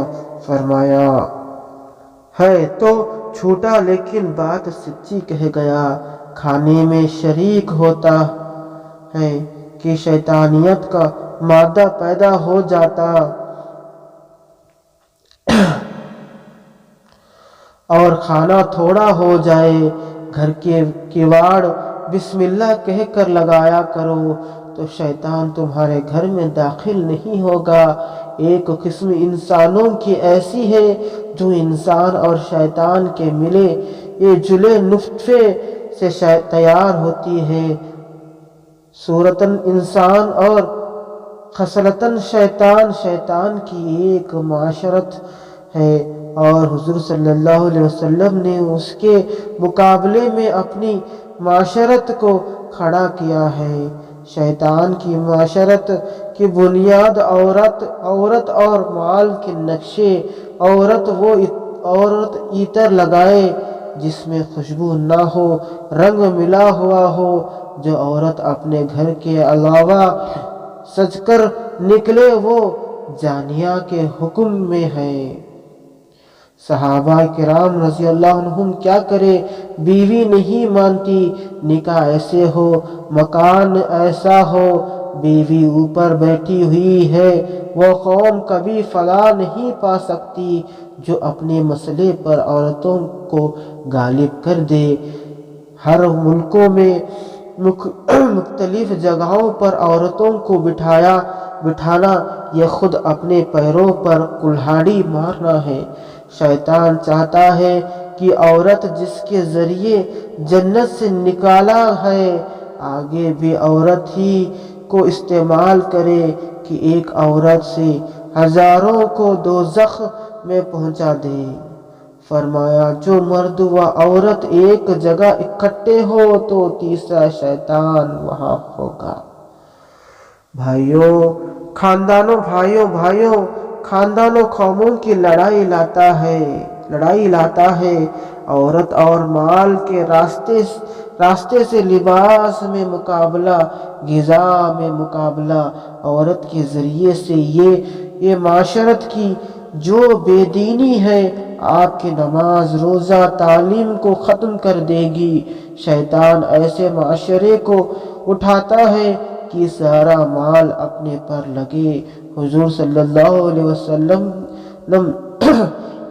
فرمایا ہے تو جھوٹا لیکن بات سچی کہہ گیا۔ کھانے میں شریک ہوتا ہے کہ شیطانیت کا مادہ پیدا ہو جاتا اور کھانا تھوڑا ہو جائے۔ گھر کے کواڑ بسم اللہ کہہ کر لگایا کرو تو شیطان تمہارے گھر میں داخل نہیں ہوگا۔ ایک قسم انسانوں کی ایسی ہے جو انسان اور شیطان کے ملے یہ جلے نطفے سے تیار ہوتی ہے۔ صورتاً انسان اور خصلتاً شیطان کی ایک معاشرت ہے، اور حضور صلی اللہ علیہ وسلم نے اس کے مقابلے میں اپنی معاشرت کو کھڑا کیا ہے۔ شیطان کی معاشرت کی بنیاد عورت اور مال کے نقشے۔ عورت عطر لگائے جس میں خوشبو نہ ہو، رنگ ملا ہوا ہو۔ جو عورت اپنے گھر کے علاوہ سج کر نکلے وہ زانیہ کے حکم میں ہے۔ صحابہ کرام رضی اللہ عنہم کیا کرے، بیوی نہیں مانتی، نکاح ایسے ہو، مکان ایسا ہو، بیوی اوپر بیٹھی ہوئی ہے، وہ قوم کبھی فلاح نہیں پا سکتی جو اپنے مسئلے پر عورتوں کو غالب کر دے۔ ہر ملکوں میں مختلف جگہوں پر عورتوں کو بٹھانا یہ خود اپنے پیروں پر کلہاڑی مارنا ہے۔ شیطان چاہتا ہے کہ عورت جس کے ذریعے جنت سے نکالا ہے آگے بھی عورت ہی کو استعمال کرے کہ ایک عورت سے ہزاروں کو دوزخ میں پہنچا دے۔ فرمایا جو مرد و عورت ایک جگہ اکٹھے ہو تو تیسرا شیطان وہاں ہوگا۔ بھائیوں خاندانوں قوموں کی لڑائی لاتا ہے۔ عورت اور مال کے راستے سے لباس میں مقابلہ، غذا میں مقابلہ، عورت کے ذریعے سے یہ معاشرت کی جو بے دینی ہے آپ کی نماز، روزہ، تعلیم کو ختم کر دے گی۔ شیطان ایسے معاشرے کو اٹھاتا ہے کہ سارا مال اپنے پر لگے۔ حضور صلی اللہ علیہ وسلم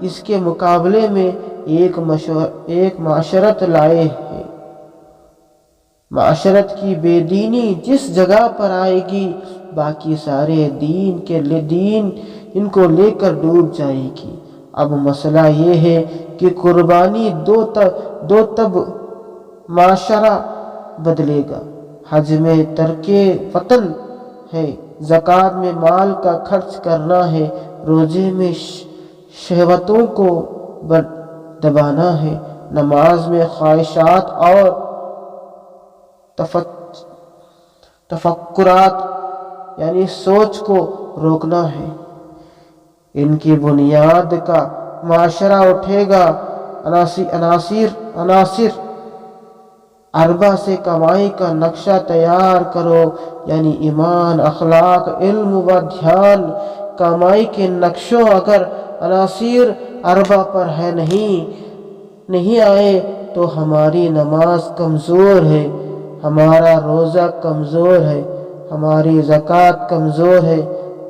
اس کے مقابلے میں ایک معاشرت لائے ہیں۔ معاشرت کی بے دینی جس جگہ پر آئے گی، باقی سارے دین ان کو لے کر ڈوب جائے گی۔ اب مسئلہ یہ ہے کہ قربانی دو تب معاشرہ بدلے گا۔ حج میں ترک وطن ہے، زکوٰۃ میں مال کا خرچ کرنا ہے، روزے میں شہوتوں کو دبانا ہے، نماز میں خواہشات اور تفکرات یعنی سوچ کو روکنا ہے۔ ان کی بنیاد کا معاشرہ اٹھے گا۔ عناصر اربع سے کمائی کا نقشہ تیار کرو، یعنی ایمان، اخلاق، علم و دھیان۔ کمائی کے نقشوں اگر عناصر اربع پر نہیں آئے تو ہماری نماز کمزور ہے، ہمارا روزہ کمزور ہے، ہماری زکوٰۃ کمزور ہے،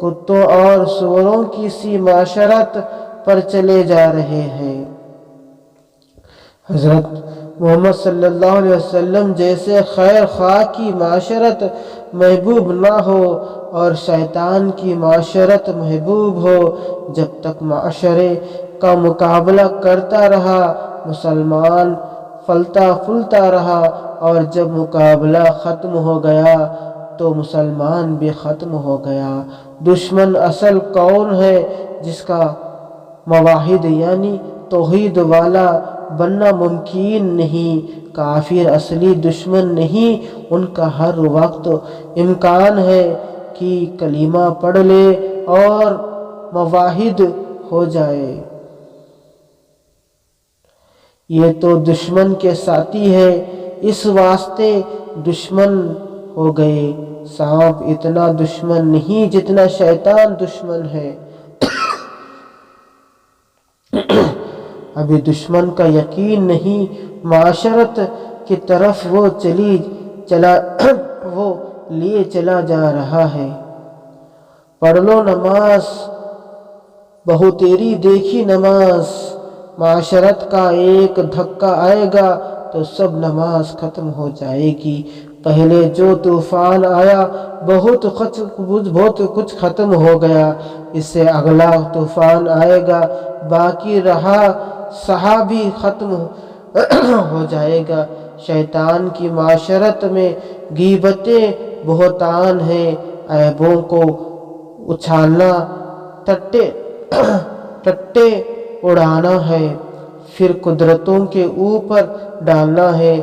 کتوں اور سوروں کی سی معاشرت پر چلے جا رہے ہیں۔ حضرت محمد صلی اللہ علیہ وسلم جیسے خیر خواہ کی معاشرت محبوب نہ ہو اور شیطان کی معاشرت محبوب ہو۔ جب تک معاشرے کا مقابلہ کرتا رہا، مسلمان پھلتا پھولتا رہا، اور جب مقابلہ ختم ہو گیا تو مسلمان بھی ختم ہو گیا۔ دشمن اصل کون ہے؟ جس کا موحد یعنی توحید والا بننا ممکن نہیں۔ کافر اصلی دشمن نہیں، ان کا ہر وقت امکان ہے کہ کلمہ پڑھ لے اور موحد ہو جائے۔ یہ تو دشمن کے ساتھی ہے، اس واسطے دشمن ہو گئے۔ سانپ اتنا دشمن نہیں جتنا شیطان دشمن ہے۔ ابھی دشمن کا یقین نہیں، معاشرت کی طرف وہ لیے چلا جا رہا ہے۔ پڑھ لو نماز، بہو تیری دیکھی نماز، معاشرت کا ایک دھکا آئے گا تو سب نماز ختم ہو جائے گی۔ پہلے جو طوفان آیا بہت کچھ ختم ہو گیا، اس سے اگلا طوفان آئے گا، باقی رہا سہا بھی ختم ہو جائے گا۔ شیطان کی معاشرت میں غیبتیں بہتان ہیں، عیبوں کو اچھالنا، ٹٹے اڑانا ہے، پھر قدرتوں کے اوپر ڈالنا ہے۔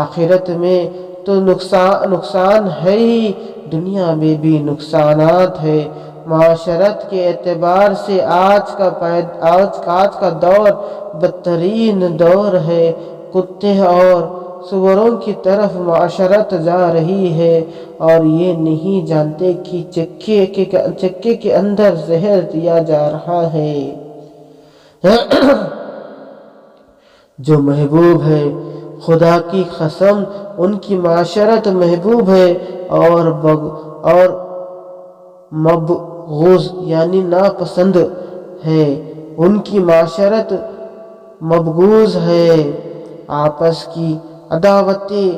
آخرت میں تو نقصان ہے ہی، دنیا میں بھی نقصانات ہے۔ معاشرت کے اعتبار سے آج کا دور بدترین دور ہے۔ کتے اور سوروں کی طرف معاشرت جا رہی ہے اور یہ نہیں جانتے کہ چکے کے اندر زہر دیا جا رہا ہے۔ جو محبوب ہے، خدا کی قسم ان کی معاشرت محبوب ہے اور مبغوض یعنی ناپسند ہے، ان کی معاشرت مبغوض ہے۔ آپس کی عداوتیں،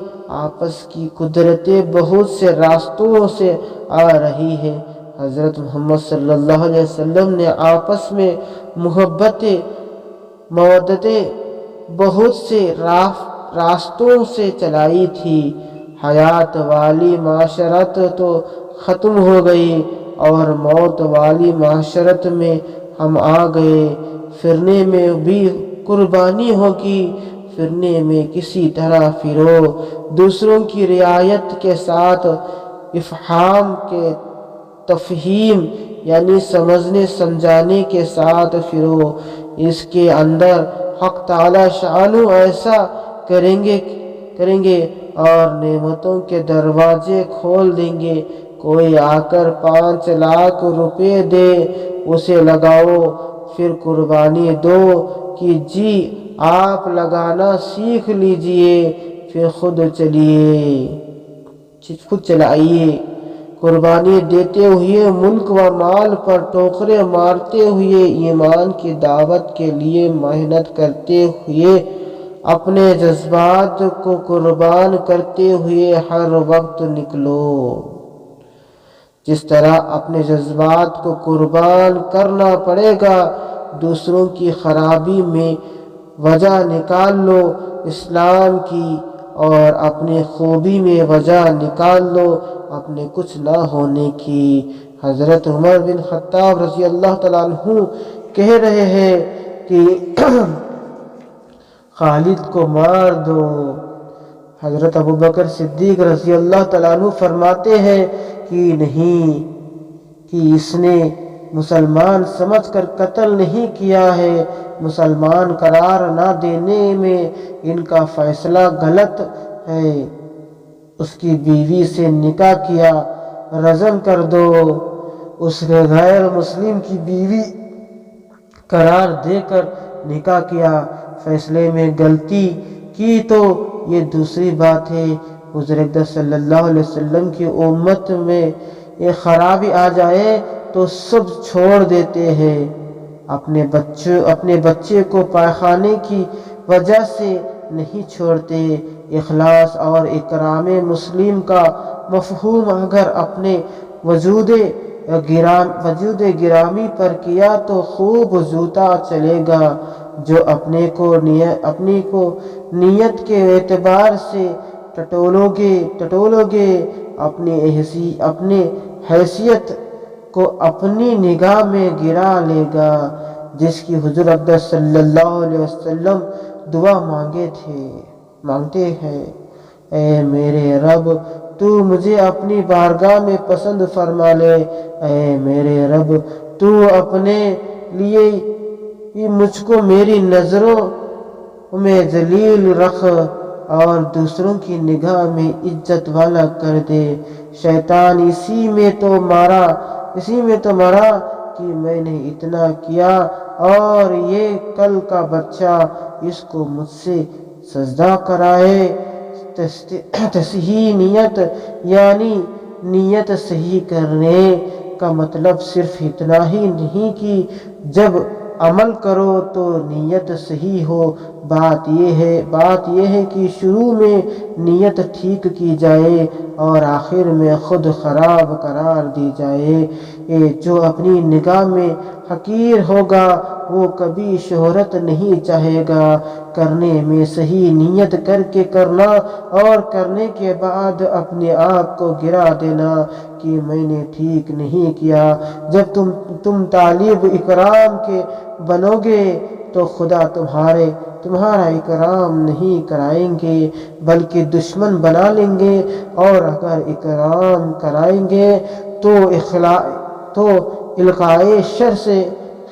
آپس کی قدرتیں بہت سے راستوں سے آ رہی ہیں۔ حضرت محمد صلی اللہ علیہ وسلم نے آپس میں محبتیں، مودتیں بہت سے راستوں سے چلائی تھی۔ حیات والی معاشرت تو ختم ہو گئی اور موت والی معاشرت میں ہم آ گئے۔ پھرنے میں بھی قربانی ہوگی، پھرنے میں کسی طرح پھرو، دوسروں کی رعایت کے ساتھ، افہام کے تفہیم یعنی سمجھنے سمجھانے کے ساتھ پھرو۔ اس کے اندر حق تعالی شانو ایسا کریں گے اور نعمتوں کے دروازے کھول دیں گے۔ کوئی آ کر 5 لاکھ روپے دے، اسے لگاؤ، پھر قربانی دو کہ جی آپ لگانا سیکھ لیجئے، پھر خود چلائیے۔ قربانی دیتے ہوئے ملک و مال پر ٹوکرے مارتے ہوئے، ایمان کی دعوت کے لیے محنت کرتے ہوئے، اپنے جذبات کو قربان کرتے ہوئے ہر وقت نکلو۔ جس طرح اپنے جذبات کو قربان کرنا پڑے گا، دوسروں کی خرابی میں وجہ نکال لو اسلام کی، اور اپنے خوبی میں وجہ نکال لو اپنے کچھ نہ ہونے کی۔ حضرت عمر بن خطاب رضی اللہ تعالیٰ عنہ کہہ رہے ہیں کہ خالد کو مار دو۔ حضرت ابوبکر صدیق رضی اللہ تعالیٰ عنہ فرماتے ہیں کہ نہیں، کہ اس نے مسلمان سمجھ کر قتل نہیں کیا ہے، مسلمان قرار نہ دینے میں ان کا فیصلہ غلط ہے۔ اس کی بیوی سے نکاح کیا، رجم کر دو۔ اس نے غیر مسلم کی بیوی قرار دے کر نکاح کیا، فیصلے میں غلطی کی تو یہ دوسری بات ہے۔ حضور اقدس صلی اللہ علیہ وسلم کی امت میں یہ خرابی آ جائے تو سب چھوڑ دیتے ہیں، اپنے بچے کو پائخانے کی وجہ سے نہیں چھوڑتے۔ اخلاص اور اکرام مسلم کا مفہوم اگر اپنے وجود گرامی پر کیا تو خوب جوتا چلے گا۔ جو اپنے کو نیت کے اعتبار سے ٹٹولو گے، اپنی حیثیت کو اپنی نگاہ میں گرا لے گا، جس کی حضور اقدس صلی اللہ علیہ وسلم دعا مانگتے ہیں۔ اے میرے رب، تو مجھے اپنی بارگاہ میں پسند فرما لے۔ اے میرے رب، تو اپنے لیے مجھ کو میری نظروں میں ذلیل رکھ اور دوسروں کی نگاہ میں عزت والا کر دے۔ شیطان اسی میں تو مرا کہ میں نے اتنا کیا اور یہ کل کا بچہ اس کو مجھ سے سجدہ کرائے۔ تصحیح نیت یعنی نیت صحیح کرنے کا مطلب صرف اتنا ہی نہیں کہ جب عمل کرو تو نیت صحیح ہو۔ بات یہ ہے کہ شروع میں نیت ٹھیک کی جائے اور آخر میں خود خراب قرار دی جائے۔ جو اپنی نگاہ میں حقیر ہوگا وہ کبھی شہرت نہیں چاہے گا۔ کرنے میں صحیح نیت کر کے کرنا اور کرنے کے بعد اپنے آپ کو گرا دینا کہ میں نے ٹھیک نہیں کیا۔ جب تم طالب اکرام کے بنو گے تو خدا تمہارا اکرام نہیں کرائیں گے بلکہ دشمن بنا لیں گے، اور اگر اکرام کرائیں گے تو القائے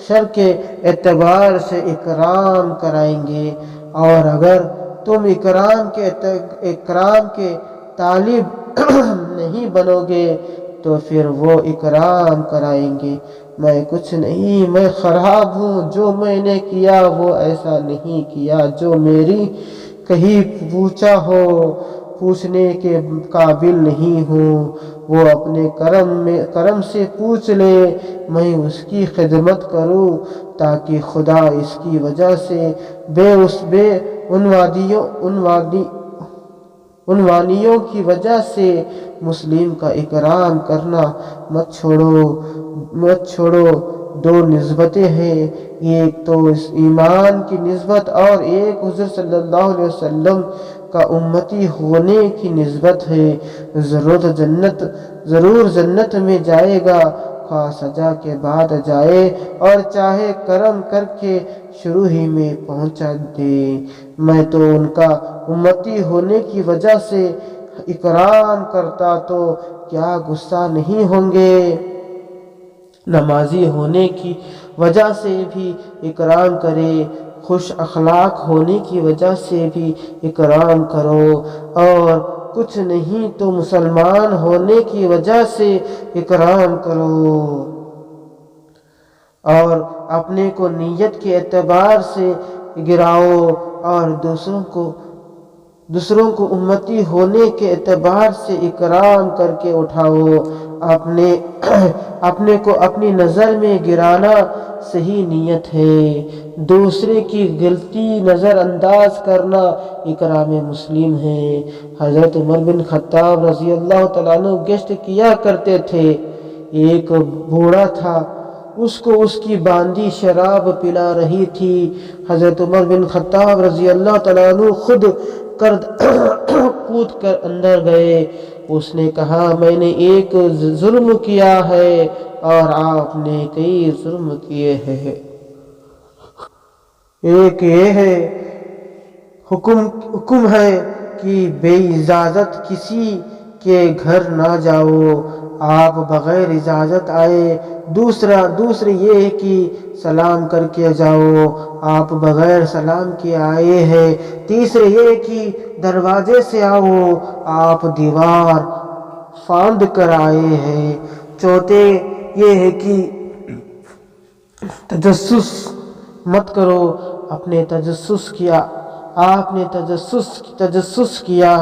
شر کے اعتبار سے اکرام کرائیں گے، اور اگر تم اکرام کے طالب نہیں بنو گے تو پھر وہ اکرام کرائیں گے۔ میں کچھ نہیں، میں خراب ہوں، جو میں نے کیا وہ ایسا نہیں کیا جو میری کہیں پوچھنے کے قابل نہیں ہوں۔ وہ اپنے کرم سے پوچھ لے، میں اس کی خدمت کروں تاکہ خدا اس کی وجہ سے بے عنوانیوں کی وجہ سے مسلم کا اکرام کرنا مت چھوڑو۔ 2 نسبتیں ہیں، ایک تو ایمان کی نسبت اور ایک حضور صلی اللہ علیہ وسلم کا امتی ہونے کی نسبت ہے۔ ضرور جنت میں جائے گا، خواہ سزا کے بعد جائے اور چاہے کرم کر کے شروع ہی میں پہنچا دے۔ میں تو ان کا امتی ہونے کی وجہ سے اکرام کرتا تو کیا غصہ نہیں ہوں گے؟ نمازی ہونے کی وجہ سے بھی اکرام کرے خوش اخلاق ہونے کی وجہ سے بھی اکرام کرو، اور کچھ نہیں تو مسلمان ہونے کی وجہ سے اکرام کرو، اور اپنے کو نیت کے اعتبار سے گراؤ اور دوسروں کو امتی ہونے کے اعتبار سے اکرام کر کے اٹھاؤ۔ اپنے کو اپنی نظر میں گرانا صحیح نیت ہے، دوسرے کی غلطی نظر انداز کرنا اکرام مسلم ہے۔ حضرت عمر بن خطاب رضی اللہ تعالیٰ عنہ گشت کیا کرتے تھے، ایک بوڑھا تھا، اس کو اس کی باندی شراب پلا رہی تھی۔ حضرت عمر بن خطاب رضی اللہ تعالیٰ عنہ خود کود کر اندر گئے، اس نے کہا میں نے ایک ظلم کیا ہے اور آپ نے کئی ظلم کیے ہیں۔ ایک یہ ہے حکم ہے کہ بے اجازت کسی کے گھر نہ جاؤ، آپ بغیر اجازت آئے۔ دوسرے یہ کہ سلام کر کے جاؤ، آپ بغیر سلام کے آئے ہیں۔ تیسرے یہ کہ دروازے سے آؤ، آپ دیوار فاند کر آئے ہیں۔ چوتھے یہ ہے کہ تجسس مت کرو، آپ نے تجسس کیا۔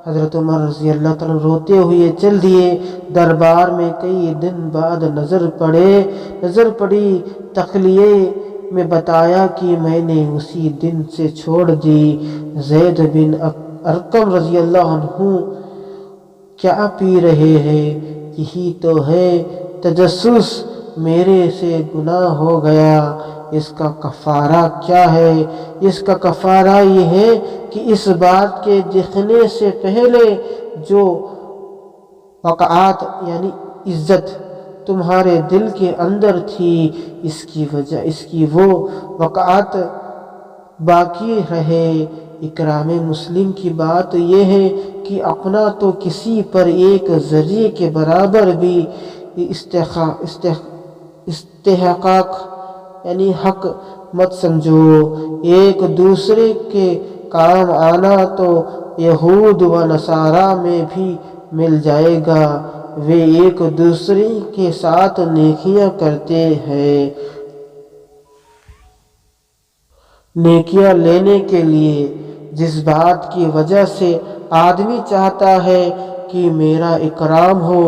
حضرت عمر رضی اللہ تعالیٰ روتے ہوئے چل دیے۔ دربار میں کئی دن بعد نظر پڑی، تخلیے میں بتایا کہ میں نے اسی دن سے چھوڑ دی۔ زید بن ارقم رضی اللہ عنہ کیا پی رہے ہیں؟ یہی تو ہے تجسس، میرے سے گناہ ہو گیا، اس کا کفارہ کیا ہے؟ اس کا کفارہ یہ ہے کہ اس بات کے دکھنے سے پہلے جو وقعات یعنی عزت تمہارے دل کے اندر تھی، اس کی وہ وقعات باقی رہے۔ اکرام مسلم کی بات یہ ہے کہ اپنا تو کسی پر ایک ذرے کے برابر بھی استحقاق یعنی حق مت سمجھو۔ ایک دوسرے کے کام آنا تو یہود و نصارہ میں بھی مل جائے گا، وہ ایک دوسرے کے ساتھ نیکیاں کرتے ہیں۔ نیکیاں لینے کے لیے جس بات کی وجہ سے آدمی چاہتا ہے کہ میرا اکرام ہو،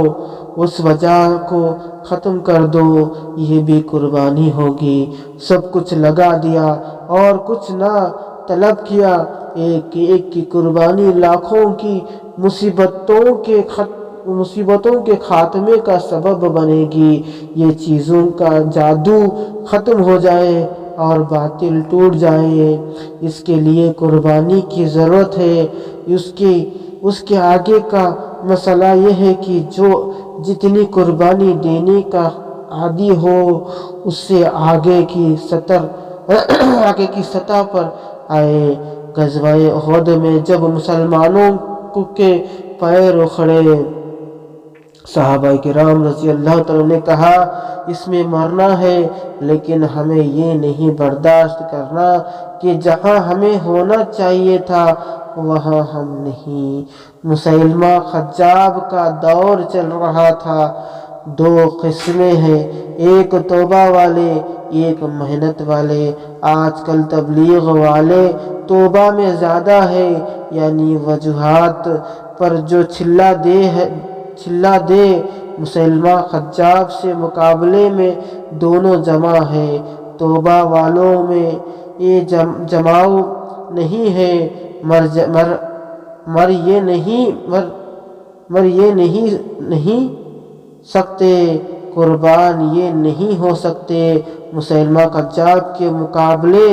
اس وجہ کو ختم کر دو، یہ بھی قربانی ہوگی۔ سب کچھ لگا دیا اور کچھ نہ طلب کیا، ایک کی قربانی لاکھوں کی مصیبتوں کے خاتمے کا سبب بنے گی۔ یہ چیزوں کا جادو ختم ہو جائے اور باطل ٹوٹ جائے، اس کے لیے قربانی کی ضرورت ہے۔ اس کے آگے کا مسئلہ یہ ہے کہ جو جتنی قربانی دینے کا عادی ہو، اس سے آگے کی سطح پر آئے۔ غزوہ احد میں جب مسلمانوں کے پیر اکھڑے، صحابہ کرام رضی اللہ تعالیٰ نے کہا اس میں مرنا ہے، لیکن ہمیں یہ نہیں برداشت کرنا کہ جہاں ہمیں ہونا چاہیے تھا وہاں ہم نہیں۔ مسیلمہ خجاب کا دور چل رہا تھا۔ دو قسمیں ہیں، ایک توبہ والے، ایک محنت والے۔ آج کل تبلیغ والے توبہ میں زیادہ ہے، یعنی وجوہات پر جو چھلا دے۔ مسیلمہ خجاب سے مقابلے میں دونوں جمع ہے۔ توبہ والوں میں یہ جماؤ نہیں ہے، مر یہ نہیں سکتے، قربان یہ نہیں ہو سکتے۔ مسیلمہ خجاب کے مقابلے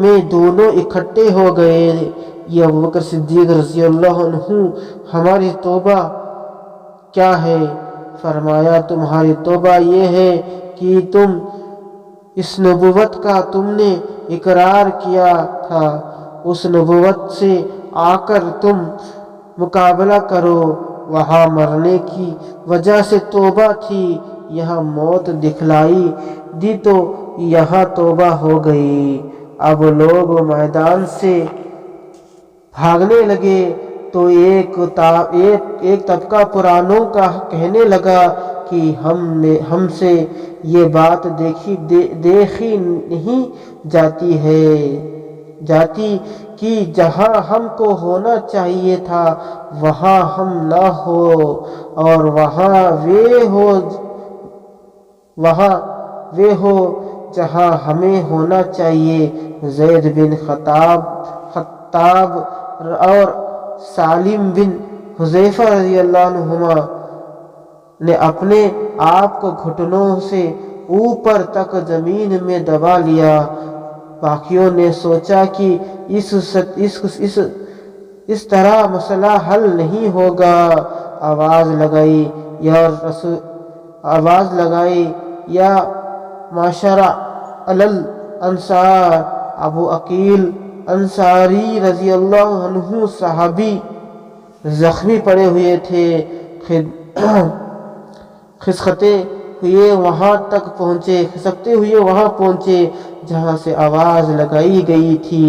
میں دونوں اکٹھے ہو گئے۔ یہ ابوبکر صدیق رضی اللہ عنہ ہماری توبہ کیا ہے؟ فرمایا تمہاری توبہ یہ ہے کہ تم اس نبوت کا تم نے اقرار کیا تھا، اس نبوت سے آ کر تم مقابلہ کرو۔ وہاں مرنے کی وجہ سے توبہ تھی، یہاں موت دکھلائی دی تو یہاں توبہ ہو گئی۔ اب لوگ میدان سے بھاگنے لگے تو ایک طبقہ پرانوں کا کہنے لگا کہ ہم سے یہ بات دیکھی نہیں جاتی کہ جہاں ہم کو ہونا چاہیے تھا وہاں ہم نہ ہو، اور وہاں وہ ہو جہاں ہمیں ہونا چاہیے۔ زید بن خطاب اور سالم بن حذیفہ رضی اللہ عنہما نے اپنے آپ کو گھٹنوں سے اوپر تک زمین میں دبا لیا۔ باقیوں نے سوچا کہ اس طرح مسئلہ حل نہیں ہوگا۔ آواز لگائی یا معاشرہ الانصار۔ ابو عقیل انصاری رضی اللہ عنہ صحابی زخمی پڑے ہوئے تھے، کھسکتے ہوئے وہاں پہنچے جہاں سے آواز لگائی گئی تھی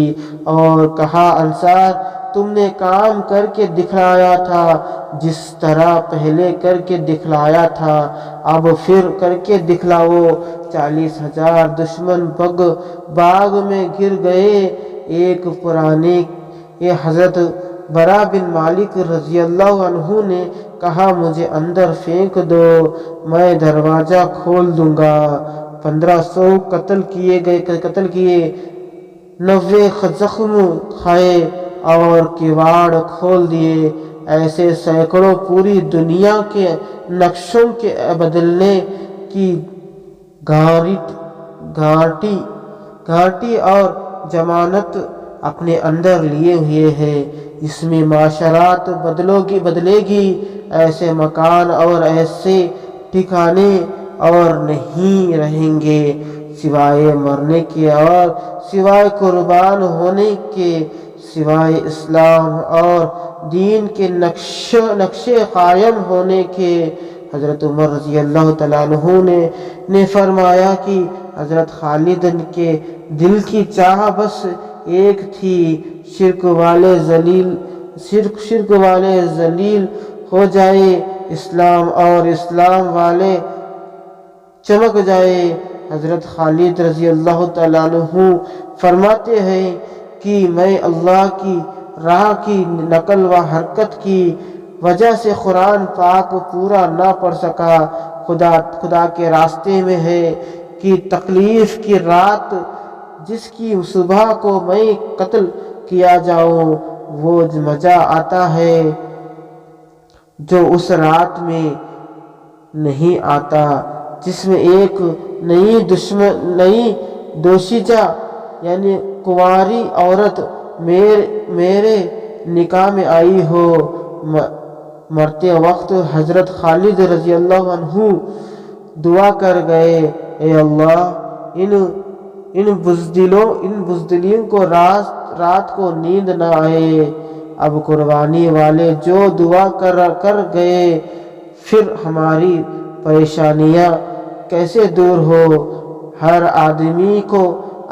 اور کہا، انصار تم نے کام کر کے دکھلایا تھا، جس طرح پہلے کر کے دکھلایا تھا اب پھر کر کے دکھلاؤ۔ 40,000 دشمن باغ میں گر گئے۔ ایک پرانے حضرت برا بن مالک رضی اللہ عنہ نے کہا، مجھے اندر پھینک دو، میں دروازہ کھول دوں گا۔ 1500 قتل کیے، 90 زخم کھائے اور کواڑ کھول دیے۔ ایسے سینکڑوں پوری دنیا کے نقشوں کے بدلنے کی گارنٹی اور ضمانت اپنے اندر لیے ہوئے ہے۔ اس میں معاشرات بدلے گی، ایسے مکان اور ایسے ٹھکانے اور نہیں رہیں گے سوائے مرنے کے اور سوائے قربان ہونے کے، سوائے اسلام اور دین کے نقشے قائم ہونے کے۔ حضرت عمر رضی اللہ تعالیٰ عنہ نے فرمایا کہ حضرت خالد کے دل کی چاہ بس ایک تھی، شرک والے ذلیل ہو جائے، اسلام اور اسلام والے چمک جائے۔ حضرت خالد رضی اللہ تعالیٰ عنہ فرماتے ہیں کہ میں اللہ کی راہ کی نقل و حرکت کی وجہ سے قرآن پاک پورا نہ پڑھ سکا۔ خدا کے راستے میں ہے کہ تکلیف کی رات جس کی صبح کو میں قتل کیا جاؤں، وہ مزہ آتا ہے جو اس رات میں نہیں آتا، جس میں ایک نئی دوشیزہ یعنی کنواری عورت میرے نکاح میں آئی ہو۔ مرتے وقت حضرت خالد رضی اللہ عنہ دعا کر گئے، اے اللہ ان بزدلوں کو رات کو نیند نہ آئے۔ اب قربانی والے جو دعا کر گئے، پھر ہماری پریشانیاں کیسے دور ہو؟ ہر آدمی کو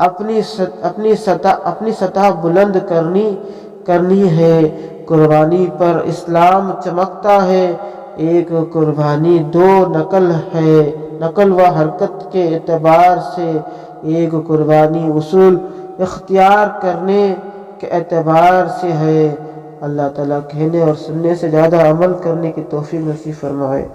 اپنی سطح بلند کرنی ہے۔ قربانی پر اسلام چمکتا ہے۔ ایک قربانی دو نقل و حرکت کے اعتبار سے، ایک قربانی اصول اختیار کرنے کے اعتبار سے ہے۔ اللہ تعالیٰ کہنے اور سننے سے زیادہ عمل کرنے کی توفیق نصیب فرمائے۔